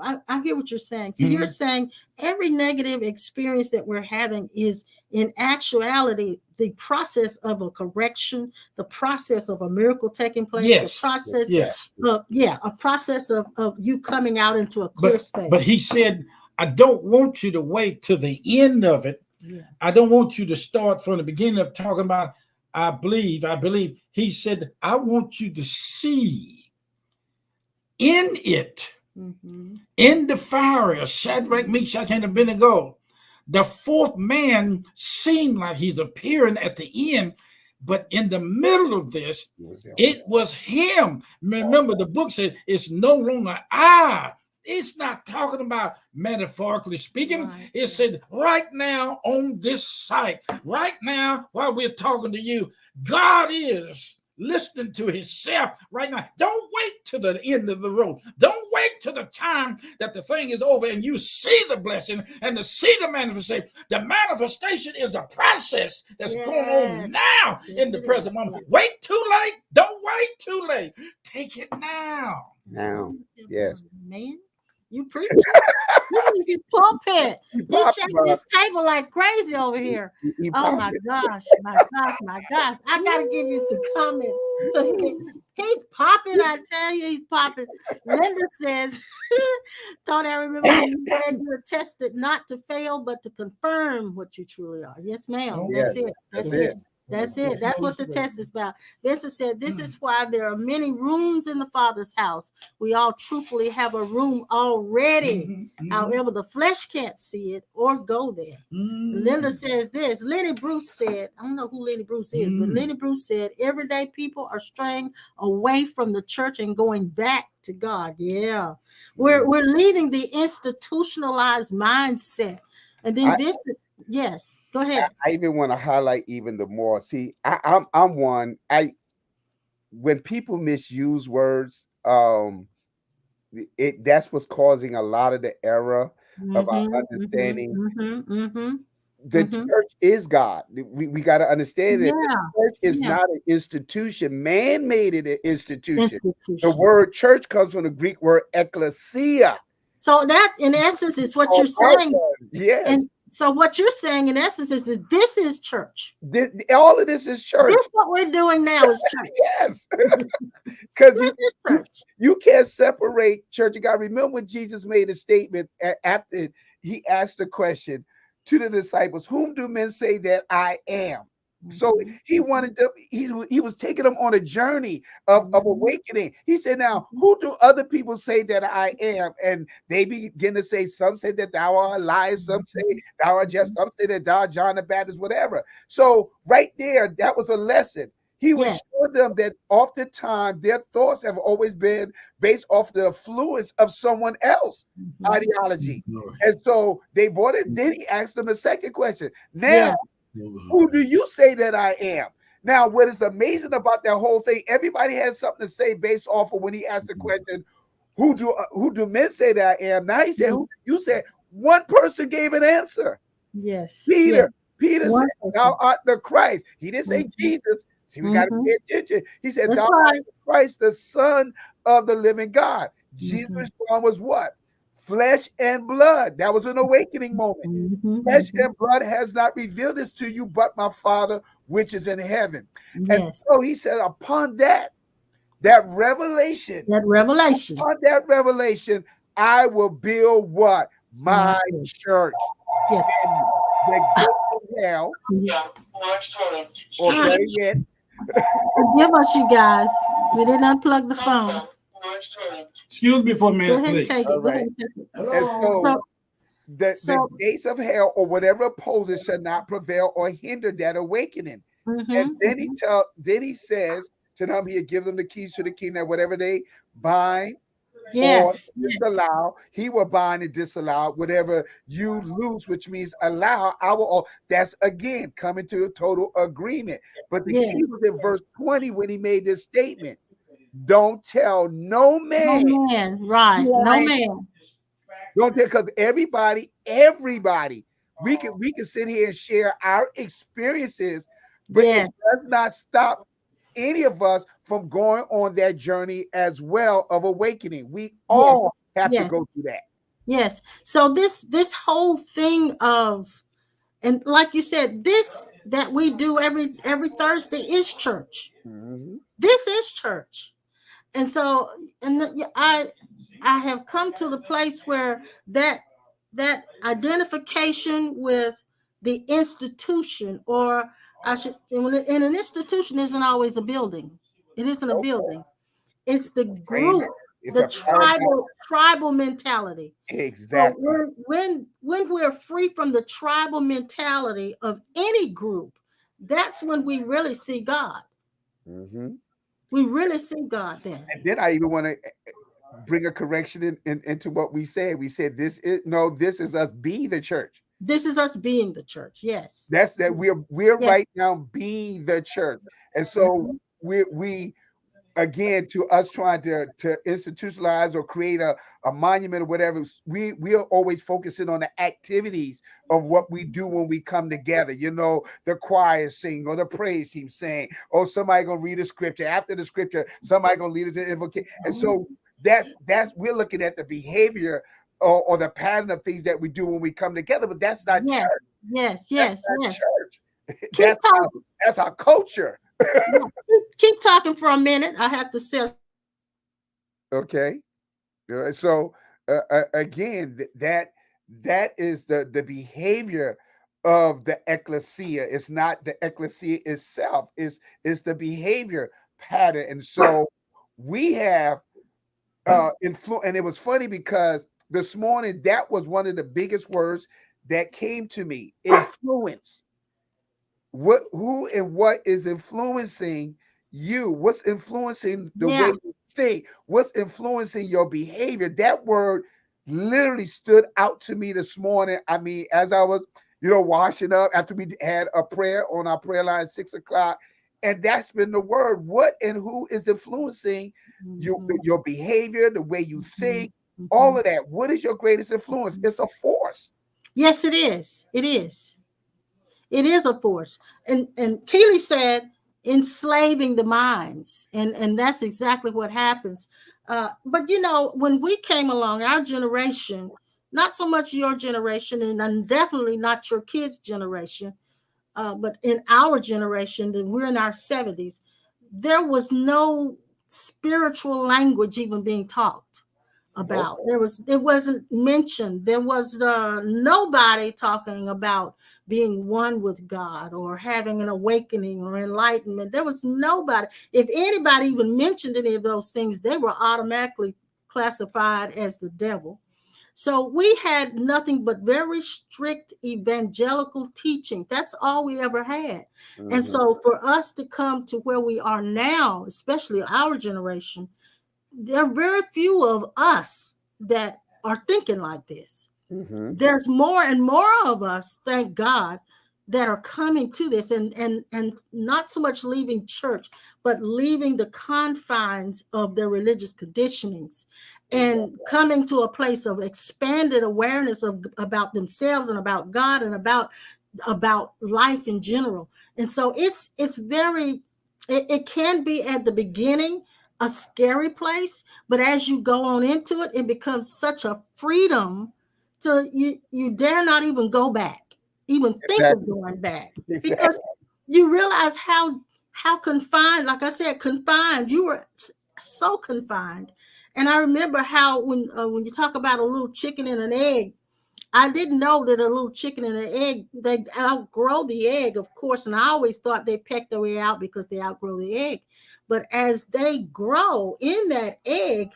I hear what you're saying. So you're saying every negative experience that we're having is in actuality the process of a correction, the process of a miracle taking place,
yes.
the process a process of you coming out into a clear space.
But he said, I don't want you to wait to the end of it. Yeah. I don't want you to start from the beginning of talking about I believe. He said, I want you to see in it, in the fire of Shadrach, Meshach, and Abednego, the fourth man seemed like he's appearing at the end, but in the middle of this, it was him. Remember, the book said it's no longer I. It's not talking about metaphorically speaking. Right. It said right now on this site, right now while we're talking to you, God is listening to himself right now. Don't wait to the end of the road. Don't wait to the time that the thing is over and you see the blessing and to see the manifestation. The manifestation is the process that's going on now in the present moment. Wait too late. Don't wait too late. Take it now.
Now, yes.
Man. You preach. You need his pulpit. He's shaking this table like crazy over here. Oh my gosh. I gotta give you some comments. So he's popping, I tell you, he's popping. Linda says, Tony, I remember you said you were tested not to fail, but to confirm what you truly are. Yes, ma'am. That's it. That's it. That's what the test is about. Vincent said, this is why there are many rooms in the Father's house. We all truthfully have a room already. However, the flesh can't see it or go there. Linda says this. Lenny Bruce said, I don't know who Lenny Bruce is, but Lenny Bruce said, everyday people are straying away from the church and going back to God. Yeah. We're leaving the institutionalized mindset. And then Vincent, yes, go ahead.
I even want to highlight even the more. See, I'm one. When people misuse words, that's what's causing a lot of the error of our understanding. The church is God. We got to understand that the church is not an institution. Man made it an institution. The word church comes from the Greek word ekklesia.
So that, in essence, is what you're saying.
Yes.
And so what you're saying, in essence, is that this is church.
All of this is church.
This what we're doing now is church.
Yes. Because you can't separate church. You got to remember when Jesus made a statement after he asked the question to the disciples, whom do men say that I am? So he wanted them, he was taking them on a journey of awakening. He said, now, who do other people say that I am? And they begin to say, some say that thou art Elias, some say thou art just, some say that thou art John the Baptist, whatever. So right there, that was a lesson. He was showing them that oftentimes their thoughts have always been based off the influence of someone else's ideology. And so they brought it. Then he asked them a second question. Now, who do you say that I am? Now, what is amazing about that whole thing, everybody has something to say based off of when he asked the question, who do men say that I am? Now he said, who do you say? One person gave an answer.
Yes.
Peter. Peter said, thou art the Christ. He didn't say Jesus. See, we got to pay attention. He said, thou art the Christ, the Son of the living God. Jesus' response was what? Flesh and blood. That was an awakening moment. Flesh and blood has not revealed this to you, but my Father, which is in heaven. And so he said, upon that revelation, upon that revelation, I will build what? My church.
Yes.
The gates of hell, or better yet,
forgive us, you guys. We didn't unplug the phone.
Excuse me for a minute,
Go ahead
please.
and take it. Go ahead and take it.
And the gates of hell or whatever opposes shall not prevail or hinder that awakening. And then he says to them, he'll give them the keys to the kingdom, whatever they bind or disallow, he will bind and disallow. Whatever you loose, which means allow, I will. That's again coming to a total agreement. But the key was in verse 20 when he made this statement. Don't tell no man.
No man, right? No man.
Don't tell, because everybody, we can sit here and share our experiences, but it does not stop any of us from going on that journey as well of awakening. We all have to go through that. Yes.
So this whole thing of, and like you said, this that we do every Thursday is church. This is church. And so, and I have come to the place where that identification with the institution, or I should, and an institution isn't always a building. It isn't a building. It's the group, the tribal mentality.
Exactly.
So when we're free from the tribal mentality of any group, that's when we really see God. We really see God then.
And then I even want to bring a correction into what we said. We said this is us being the church.
This is us being the church. Yes.
That's that we're right now being the church. And so we again, to us trying to institutionalize or create a monument or whatever, we are always focusing on the activities of what we do when we come together. You know, the choir sing or the praise team sing, or somebody gonna read a scripture. After the scripture, somebody gonna lead us in invocation. And so that's we're looking at the behavior or the pattern of things that we do when we come together, but that's not church.
Yes.
Church. That's our culture.
Keep talking for a minute. I have to say.
Okay. So again, that is the behavior of the ecclesia. It's not the ecclesia itself. It's the behavior pattern. And so we have influence. And it was funny because this morning that was one of the biggest words that came to me: influence. Who and what is influencing you? What's influencing the way you think? What's influencing your behavior? That word literally stood out to me this morning. I mean, as I was, washing up after we had a prayer on our prayer line at 6:00, and that's been the word. What and who is influencing your behavior, the way you think, all of that? What is your greatest influence? It's a force.
Yes, it is. It is. It is a force. And Keely said enslaving the minds. And that's exactly what happens. But when we came along, our generation, not so much your generation, and definitely not your kids' generation, but in our generation, that we're in our 70s, there was no spiritual language even being taught about. It wasn't mentioned. There was nobody talking about being one with God or having an awakening or enlightenment. There was nobody. If anybody even mentioned any of those things, they were automatically classified as the devil. So we had nothing but very strict evangelical teachings. That's all we ever had. And so for us to come to where we are now, especially our generation, there are very few of us that are thinking like this. There's more and more of us, thank God, that are coming to this and not so much leaving church, but leaving the confines of their religious conditionings and coming to a place of expanded awareness about themselves and about God and about about life in general. And so it's very, it can be at the beginning a scary place, but as you go on into it, it becomes such a freedom to you dare not even go back, even think of
Exactly.
going back,
Exactly.
because you realize how confined, like I said, confined you were, so confined. And I remember how when you talk about a little chicken and an egg, I didn't know that a little chicken and an egg, they outgrow the egg, of course, and I always thought they pecked their way out because they outgrow the egg. But as they grow in that egg,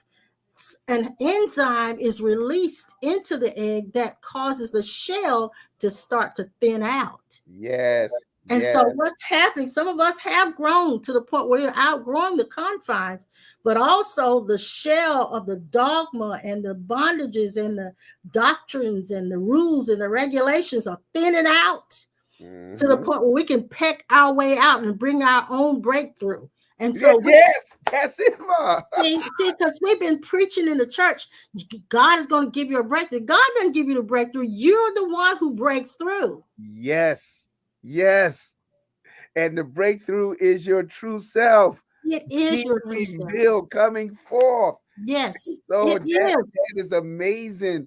an enzyme is released into the egg that causes the shell to start to thin out.
Yes.
And
Yes.
so what's happening, some of us have grown to the point where you're outgrowing the confines, but also the shell of the dogma and the bondages and the doctrines and the rules and the regulations are thinning out to the
Mm-hmm.
point where we can peck our way out and bring our own breakthrough. And
Yeah,
so
yes, that's it, Ma.
see, because we've been preaching in the church, God is going to give you a breakthrough. God doesn't give you the breakthrough. You're the one who breaks through.
Yes. Yes. And the breakthrough is your true self
It is
being
your true self.
revealed, coming forth.
Yes,
So
it is.
that is amazing.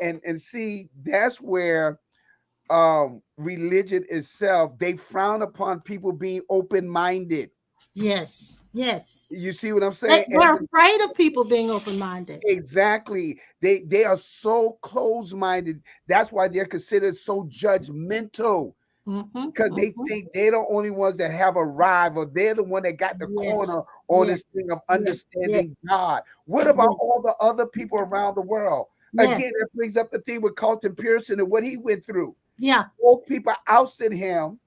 And see, that's where religion itself, they frown upon people being open-minded.
Yes, yes.
You see what I'm saying?
They're afraid of people being open-minded.
Exactly. They are so close-minded. That's why they're considered so judgmental.
Mm-hmm,
Because they
mm-hmm.
think they're the only ones that have arrived, or they're the one that got the
Yes,
corner on
yes,
this thing of
yes, yes,
understanding God. What
yes,
about all the other people around the world?
yes.
Again, that brings up the thing with Carlton Pearson and what he went through.
Yeah,
All people ousted him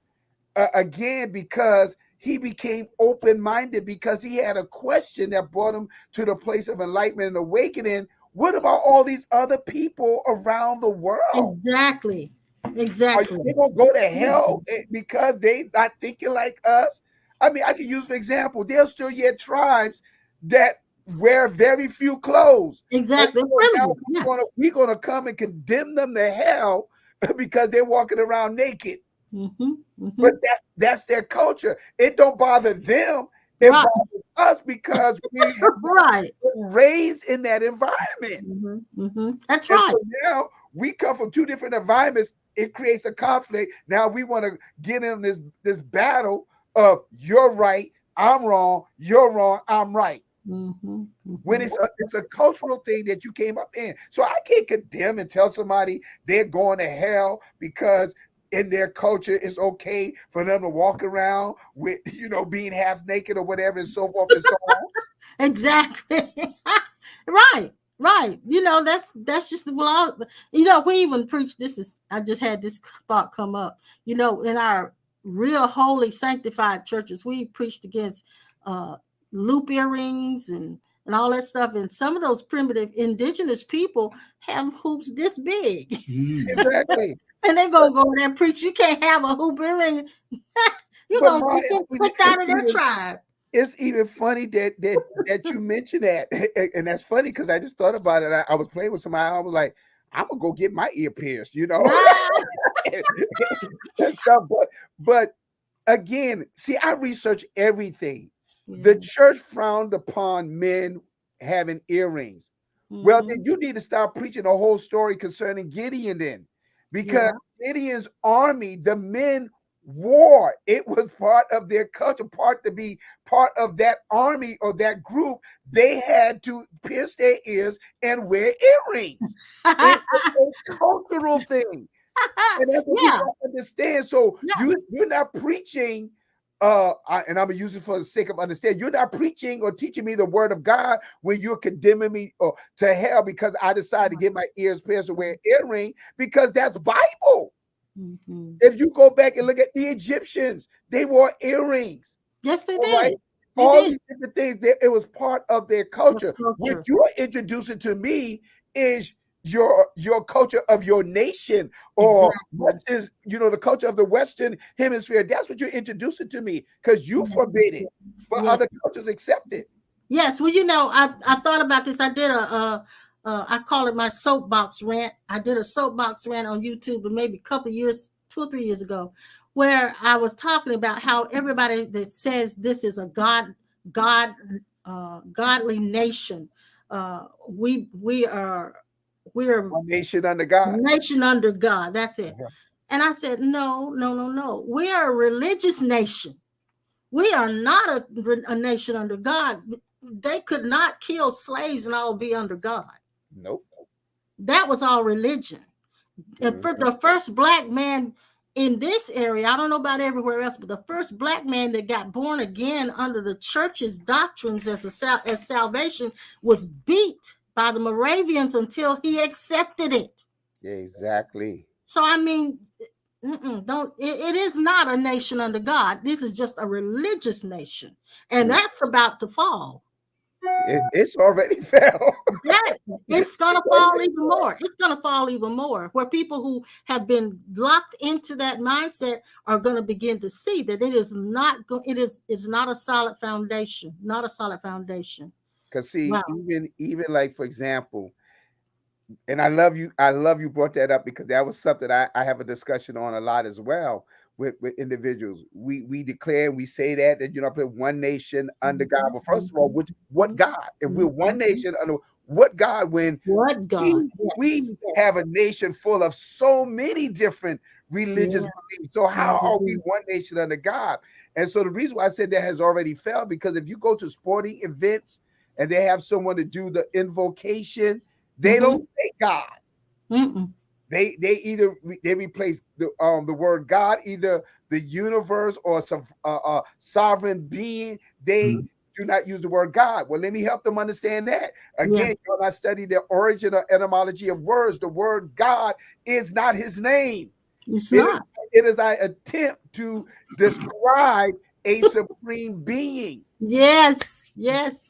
again because he became open-minded, because he had a question that brought him to the place of enlightenment and awakening. What about all these other people around the world?
exactly,
Are
exactly.
they gonna go to hell because they not thinking like us? I mean, I can use for example, there's still yet tribes that wear very few clothes. And
Exactly.
so now
Primitive. Yes.
we're gonna come and condemn them to hell because they're walking around naked.
Mm-hmm,
But
mm-hmm.
that's their culture. It don't bother them. It
Right,
bothers us because we have
right.
been raised in that environment.
Mm-hmm, mm-hmm. That's
And
right.
so now we come from two different environments. It creates a conflict. Now we want to get in this battle of you're right, I'm wrong, you're wrong, I'm right.
Mm-hmm,
When
mm-hmm.
it's a cultural thing that you came up in. So I can't condemn and tell somebody they're going to hell because in their culture it's okay for them to walk around with being half naked or whatever and so forth and so on.
Exactly. Right, right. That's just well, we even preach this. Is I just had this thought come up. In our real holy sanctified churches, we preached against uh loop earrings and all that stuff. And some of those primitive indigenous people have hoops this big.
Exactly.
And they're gonna go there and preach. You can't have a hoop earring. You're
But
gonna
Ma,
get kicked out of their tribe.
it's even funny that you mentioned that, and that's funny because I just thought about it. I was playing with somebody. I was like, I'm gonna go get my ear pierced,
Ah,
and stuff. But again, see, I research everything. The
yeah.
church frowned upon men having earrings. Well,
Mm-hmm.
then you need to start preaching the whole story concerning Gideon, then, because
Yeah.
Gideon's army, the men war. It was part of their culture, part to be part of that army or that group. They had to pierce their ears and wear earrings. It was a cultural thing. And that's what
Yeah,
people don't understand. So
yeah,
you're not preaching, and I'm gonna use it for the sake of understanding. You're not preaching or teaching me the word of God when you're condemning me to hell because I decided to get my ears pierced and wear an earring, because that's Bible.
mhm.
If you go back and look at the Egyptians, they wore earrings.
Yes, they
All right.
did. They
All
did.
these different things, it was part of their
Their
culture. What
culture.
you're introducing to me is your culture of your nation, or what
Exactly.
is the culture of the Western Hemisphere. That's what you're introducing to me because you
Yes,
forbid it, but
yes,
other cultures accept it.
yes. Well, I thought about this. I did I call it my soapbox rant. I did a soapbox rant on YouTube, but maybe a couple years 2 or 3 years ago, where I was talking about how everybody that says this is a godly nation, we're
one nation under God.
nation under God. That's it.
Uh-huh.
And I said, no. We are a religious nation. We are not a nation under God. They could not kill slaves and all be under God.
Nope.
That was all religion. And for the first black man in this area, I don't know about everywhere else, but the first black man that got born again under the church's doctrines as salvation was beat by the Moravians until he accepted it.
Exactly.
So I mean, it is not a nation under God. This is just a religious nation, and that's about to fall.
It's already fell.
It's gonna fall even more. It's gonna fall even more, where people who have been locked into that mindset are going to begin to see that it is not. It's not a solid foundation. Not a solid foundation.
Because see, even like, for example, and I love you brought that up, because that was something I have a discussion on a lot as well with individuals. We declare, we say that put one nation under God. Well, first of all, what God? If we're one nation under what God, when
what God?
We have a nation full of so many different religious beliefs. So how are we one nation under God? And so the reason why I said that has already failed, because if you go to sporting events and they have someone to do the invocation, they don't say God. They either they replace the word God, either the universe or some sovereign being. They do not use the word God. Well, let me help them understand that. Again, when I study the origin or etymology of words, the word God is not his name.
It's not.
It is an attempt to describe a supreme being.
Yes.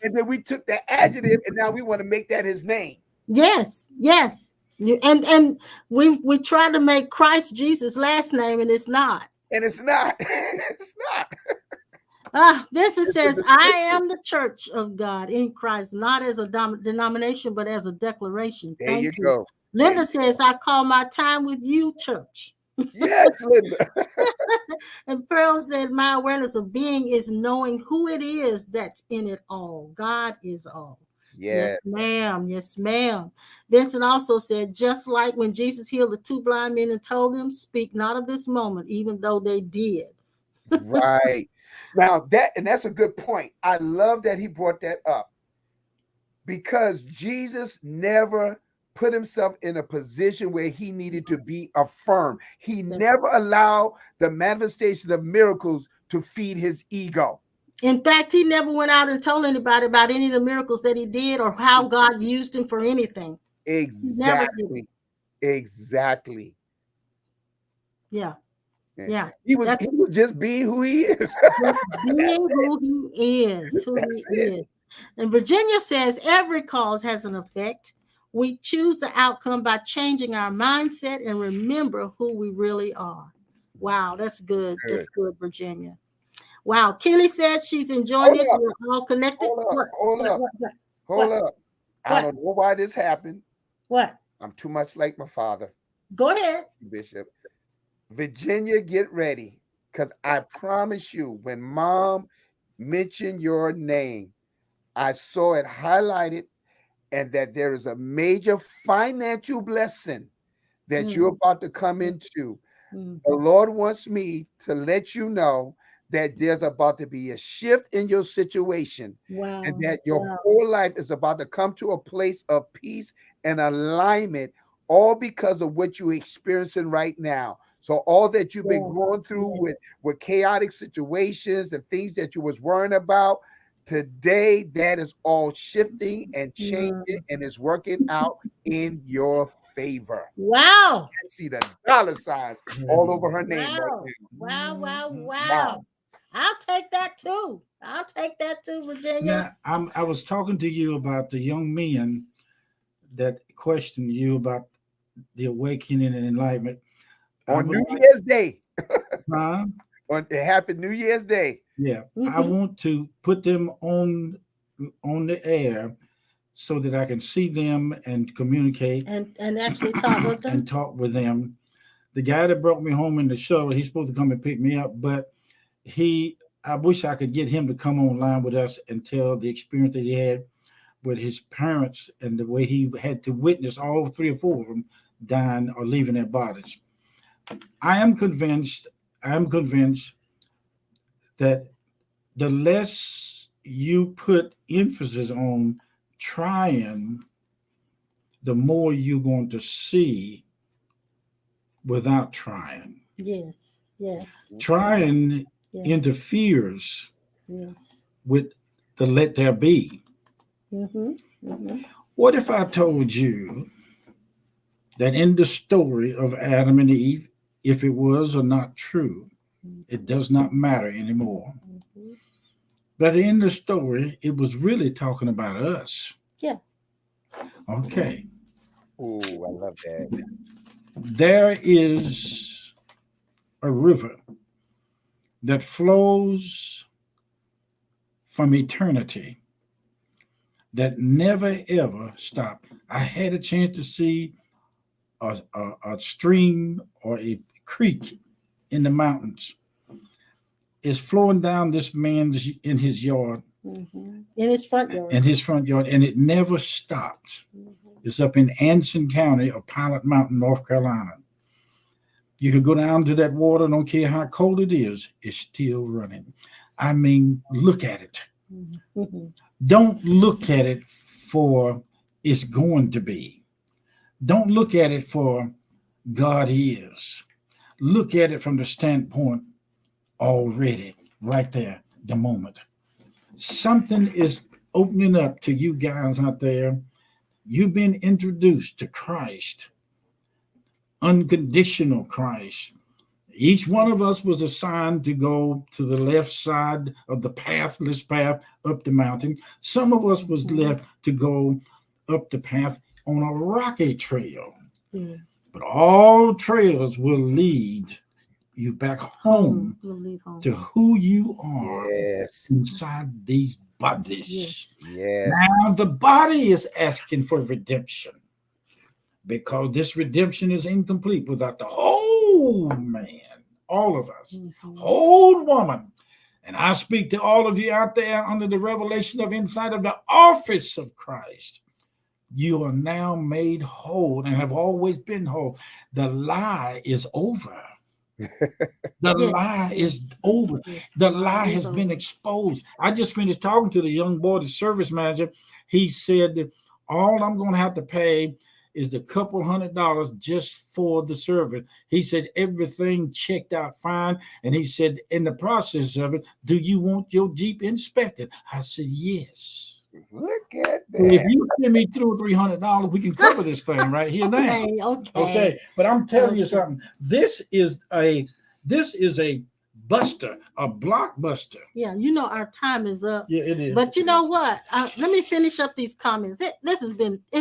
And then we took the adjective and now we want to make that his name.
Yes. And we try to make Christ Jesus' last name, and it's not.
It's not. It's
not. Vincent says, I am the church of God in Christ, not as a denomination, but as a declaration.
Thank you. Go.
Linda says, I call my time with you, church.
Yes, Linda.
And Pearl said, my awareness of being is knowing who it is that's in it all. God is all. Yes, ma'am. Yes, ma'am. Vincent also said, just like when Jesus healed the 2 blind men and told them, speak not of this moment, even though they did.
Right. Now that's a good point. I love that he brought that up, because Jesus never put himself in a position where he needed to be affirmed. He never allowed the manifestation of miracles to feed his ego.
In fact, he never went out and told anybody about any of the miracles that he did or how God used him for anything.
Exactly.
Yeah.
He was just being who he is.
Being who he is. And Virginia says every cause has an effect. We choose the outcome by changing our mindset and remember who we really are. Wow, that's good. That's good, Virginia. Wow. Kelly said she's enjoying this. We're all connected.
Hold up. I don't know why this happened.
What?
I'm too much like my father.
Go ahead.
Bishop. Virginia, get ready. Because I promise you, when Mom mentioned your name, I saw it highlighted, and that there is a major financial blessing that you're about to come into. The Lord wants me to let you know that there's about to be a shift in your situation, and that your whole life is about to come to a place of peace and alignment, all because of what you're experiencing right now. So all that you've been going through with chaotic situations and things that you was worrying about, today that is all shifting and changing and is working out in your favor.
Wow.
I see the dollar signs all over her name
right now. Wow. I'll take that too. Virginia.
Now, I was talking to you about the young men that questioned you about the awakening and enlightenment.
On New Year's Day. It happened New Year's Day.
Yeah. I want to put them on the air so that I can see them and communicate
and actually talk with them.
And talk with them. the guy that brought me home in the shuttle, he's supposed to come and pick me up, but I wish I could get him to come online with us and tell the experience that he had with his parents and the way he had to witness all 3 or 4 of them dying or leaving their bodies. I am convinced that the less you put emphasis on trying, the more you're going to see without trying.
Yes.
Trying interferes with the let there be. What if I told you that in the story of Adam and Eve, if it was or not true, it does not matter anymore. But in the story, it was really talking about us.
Yeah.
Okay.
Oh, I love that.
There is a river that flows from eternity that never ever stopped. I had a chance to see a stream or a creek in the mountains. It's flowing down this man's in his yard.
In his front yard.
And it never stops. It's up in Anson County of Pilot Mountain, North Carolina. You can go down to that water, don't care how cold it is, it's still running. I mean, look at it. Don't look at it for it's going to be. Don't look at it for God is. Look at it from the standpoint already, right there, the moment. Something is opening up to you guys out there. You've been introduced to Christ, unconditional Christ. Each one of us was assigned to go to the left side of the pathless path up the mountain. Some of us was left to go up the path on a rocky trail. But all trails will lead you back home to who you are inside these bodies. Now the body is asking for redemption because this redemption is incomplete without the whole man, all of us, whole woman. And I speak to all of you out there under the revelation of inside of the office of Christ. You are now made whole and have always been whole. The lie is over. The lie is over. The lie has been exposed. I just finished talking to the young boy, the service manager. He said that all I'm going to have to pay is the couple $100 just for the service. He said everything checked out fine. And he said, in the process of it, do you want your Jeep inspected? I said, yes.
Look at that.
If you send me $200 or $300, we can cover this thing right here now. Okay. But I'm telling you something. This is a buster, a blockbuster.
Yeah, our time is up.
Yeah, it is.
But you know what? Let me finish up these comments. It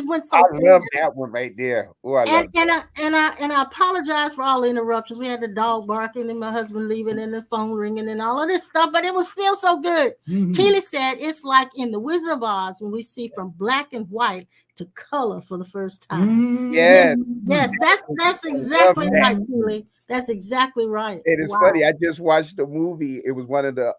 went so.
I love that one right there. Oh, I love
that. And I apologize for all the interruptions. We had the dog barking and my husband leaving and the phone ringing and all of this stuff, but it was still so good. Keely said it's like in the Wizard of Oz when we see from black and white to color for the first time.
Yes,
that's exactly right, Keely. That's exactly right.
It is funny. I just watched the movie. It was one of the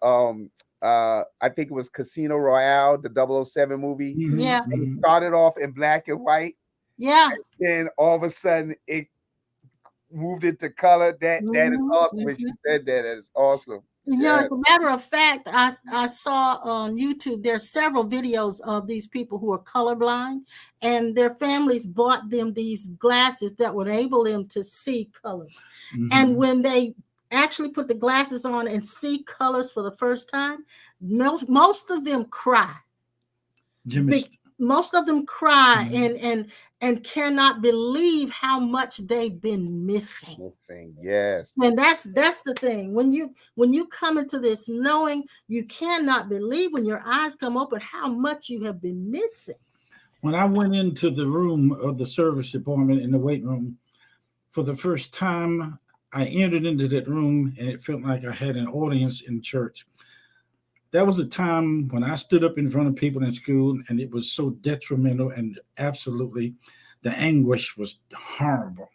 I think it was Casino Royale, the 007 movie.
Yeah.
And it started off in black and white.
Yeah.
And then all of a sudden it moved into color. That is awesome. When she said that, is awesome.
As a matter of fact, I saw on YouTube there's several videos of these people who are colorblind, and their families bought them these glasses that would enable them to see colors. And when they actually put the glasses on and see colors for the first time, most of them cry. Most of them cry and cannot believe how much they've been missing.
Yes.
And that's the thing. When you come into this knowing, you cannot believe when your eyes come open how much you have been missing.
When I went into the room of the service department in the waiting room, for the first time, I entered into that room and it felt like I had an audience in church. That was a time when I stood up in front of people in school, and it was so detrimental and absolutely the anguish was horrible.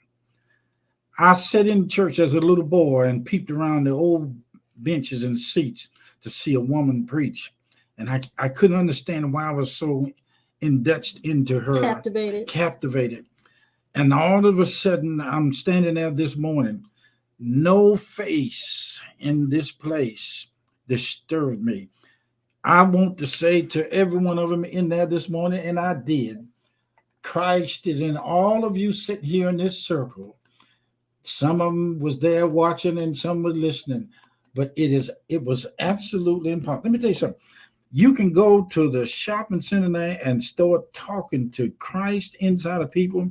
I sat in church as a little boy and peeped around the old benches and seats to see a woman preach. And I couldn't understand why I was so indulged into her. Captivated. And all of a sudden, I'm standing there this morning. No face in this place disturbed me. I want to say to every one of them in there this morning, and I did, Christ is in all of you sitting here in this circle. Some of them was there watching and some were listening, but it was absolutely impossible. Let me tell you something. You can go to the shopping center there and start talking to Christ inside of people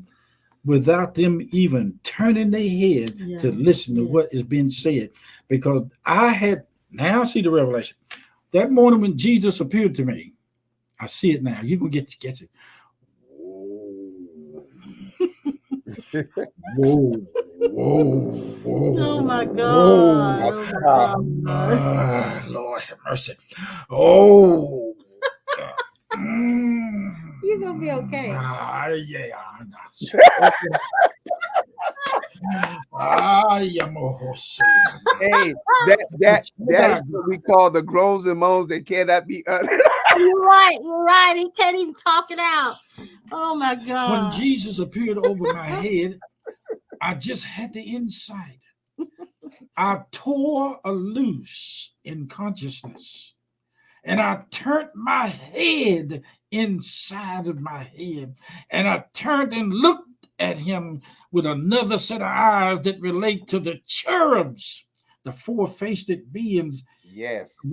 without them even turning their head to listen to what is being said. Because now I see the revelation. That morning when Jesus appeared to me, I see it now. You can get it. Whoa, whoa, whoa.
Oh my God.
Oh my God. Lord have mercy. Oh.
You're going to be okay.
Yeah.
Hey, that's what we call the groans and moans that cannot be uttered.
You're right. He can't even talk it out. Oh my God.
When Jesus appeared over my head, I just had the insight. I tore a loose in consciousness. And I turned my head inside of my head. And I turned and looked at him with another set of eyes that relate to the cherubs, the four-faced beings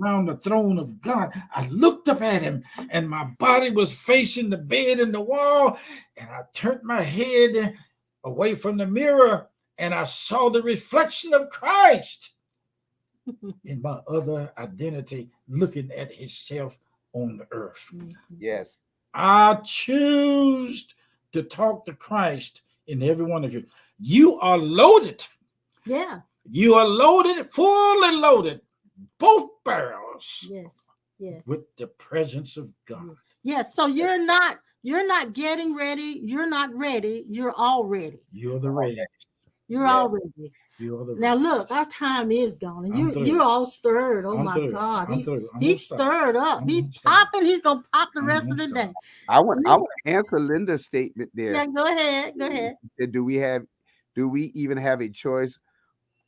around the throne of God. I looked up at him, and my body was facing the bed and the wall. And I turned my head away from the mirror, and I saw the reflection of Christ in my other identity, looking at himself on the earth.
Yes.
I choose to talk to Christ in every one of you. You are loaded.
Yeah.
You are loaded, fully loaded, both barrels.
Yes.
With the presence of God.
Yes. So you're not getting ready. You're not ready. You're all ready.
You're the ready.
You're all ready. Now look, our time is gone, and you're all stirred. Oh my God, he's stirred up. He's popping. He's gonna pop the rest of the day.
I want to answer Linda's statement there.
Yeah, go ahead.
Do we even have a choice,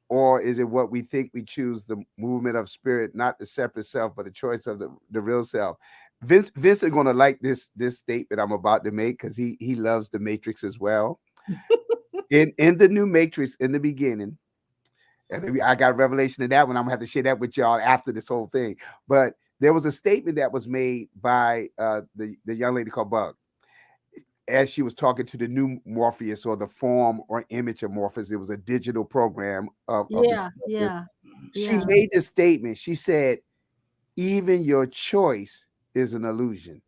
or is it what we think we choose? The movement of spirit, not the separate self, but the choice of the real self. Vince is gonna like this statement I'm about to make because he loves the Matrix as well. In the new Matrix, in the beginning, and I got a revelation of that one. I'm gonna have to share that with y'all after this whole thing. But there was a statement that was made by the young lady called Bug, as she was talking to the new Morpheus, or the form or image of Morpheus. It was a digital program She made this statement. She said, "Even your choice is an illusion."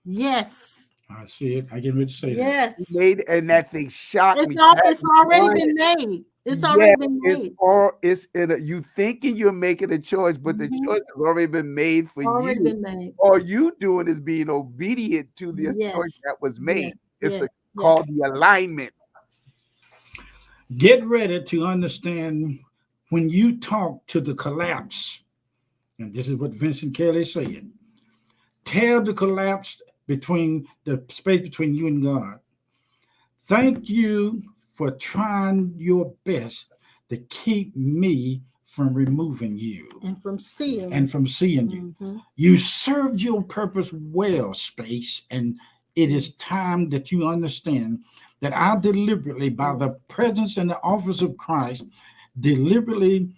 Yes.
I see it. I get ready to say
that.
Yes. And that thing shocked me.
It's already been made. It's already been made.
You thinking you're making a choice, but the choice has already been made for you.
Been made.
All you doing is being obedient to the choice that was made. It's called the alignment.
Get ready to understand when you talk to the collapse, and this is what Vincent Kelly is saying. Tell the collapse between the space between you and God. Thank you for trying your best to keep me from removing you
and from seeing
you. You served your purpose well, space, and it is time that you understand that I deliberately, by the presence and the office of Christ, deliberately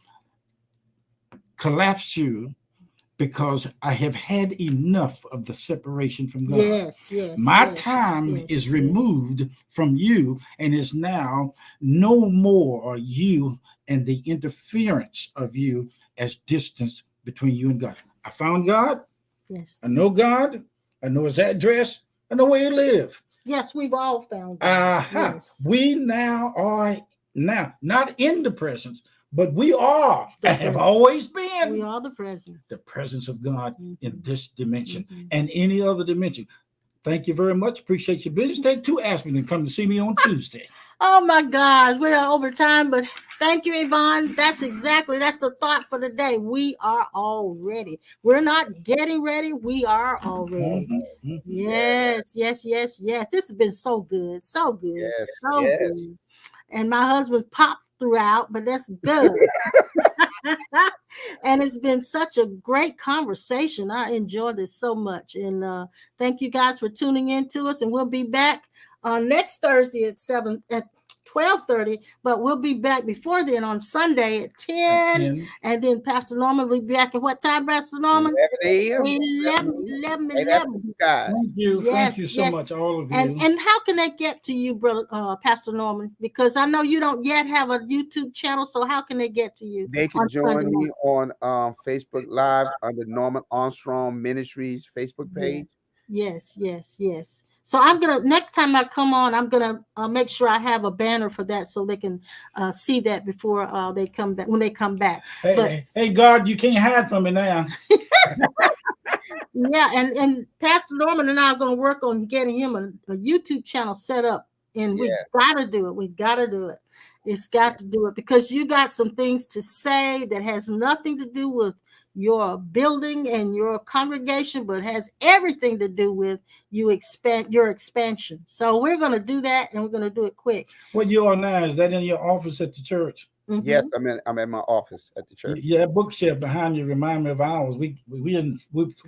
collapsed you, because I have had enough of the separation from God. My time is removed from you, and is now no more you and the interference of you as distance between you and God. I found God.
Yes.
I know God. I know his address. I know where he lives.
Yes, we've all found God.
Yes. We now are not in the presence, but we are, and have always been.
We are the presence
of God in this dimension and any other dimension. Thank you very much. Appreciate your business. Take 2 aspirins and come to see me on Tuesday.
Oh my gosh, we are over time, but thank you, Yvonne. That's the thought for the day. We are all ready. We're not getting ready. We are all ready. Yes, yes, yes, yes. This has been so good, so good,
Yes,
so
yes.
good. And my husband popped throughout, but that's good. And it's been such a great conversation. I enjoy this so much. And thank you guys for tuning in to us. And we'll be back next Thursday at 12:30, but we'll be back before then on Sunday at 10. And then Pastor Norman will be back at what time, Pastor Norman?
11 a.m.
11.
Guys.
Thank you so much, all of you.
And how can they get to you, brother Pastor Norman? Because I know you don't yet have a YouTube channel, so how can they get to you?
They can join me on Facebook Live under Norman Armstrong Ministries Facebook page.
Yes. So next time I come on, I'm gonna make sure I have a banner for that so they can see that before they come back. When they come back,
hey, God, you can't hide from me now.
Yeah, and Pastor Norman and I are going to work on getting him a YouTube channel set up, and we got to do it. We got to do it. It's got to do it because you got some things to say that has nothing to do with your building and your congregation, but has everything to do with your expansion. So we're going to do that, and we're going to do it quick.
What you are now, is that in your office at the church?
Mm-hmm.
Yes, I'm at my office at the church.
Yeah, that bookshelf behind you remind me of ours. We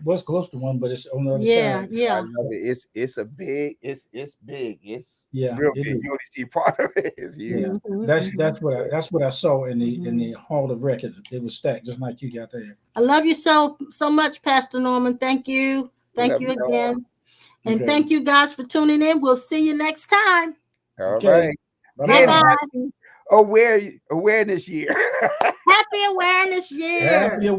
was close to one, but it's on the other side.
Yeah.
I love it. It's big. It's big. It's
real
big. You only see part of it. It's huge.
Mm-hmm.
That's what I saw in the Hall of Records. It was stacked just like you got there.
I love you so much, Pastor Norman. Thank you. Thank you again. And thank you guys for tuning in. We'll see you next time.
All right.
Bye-bye.
Awareness year.
Happy Awareness Year.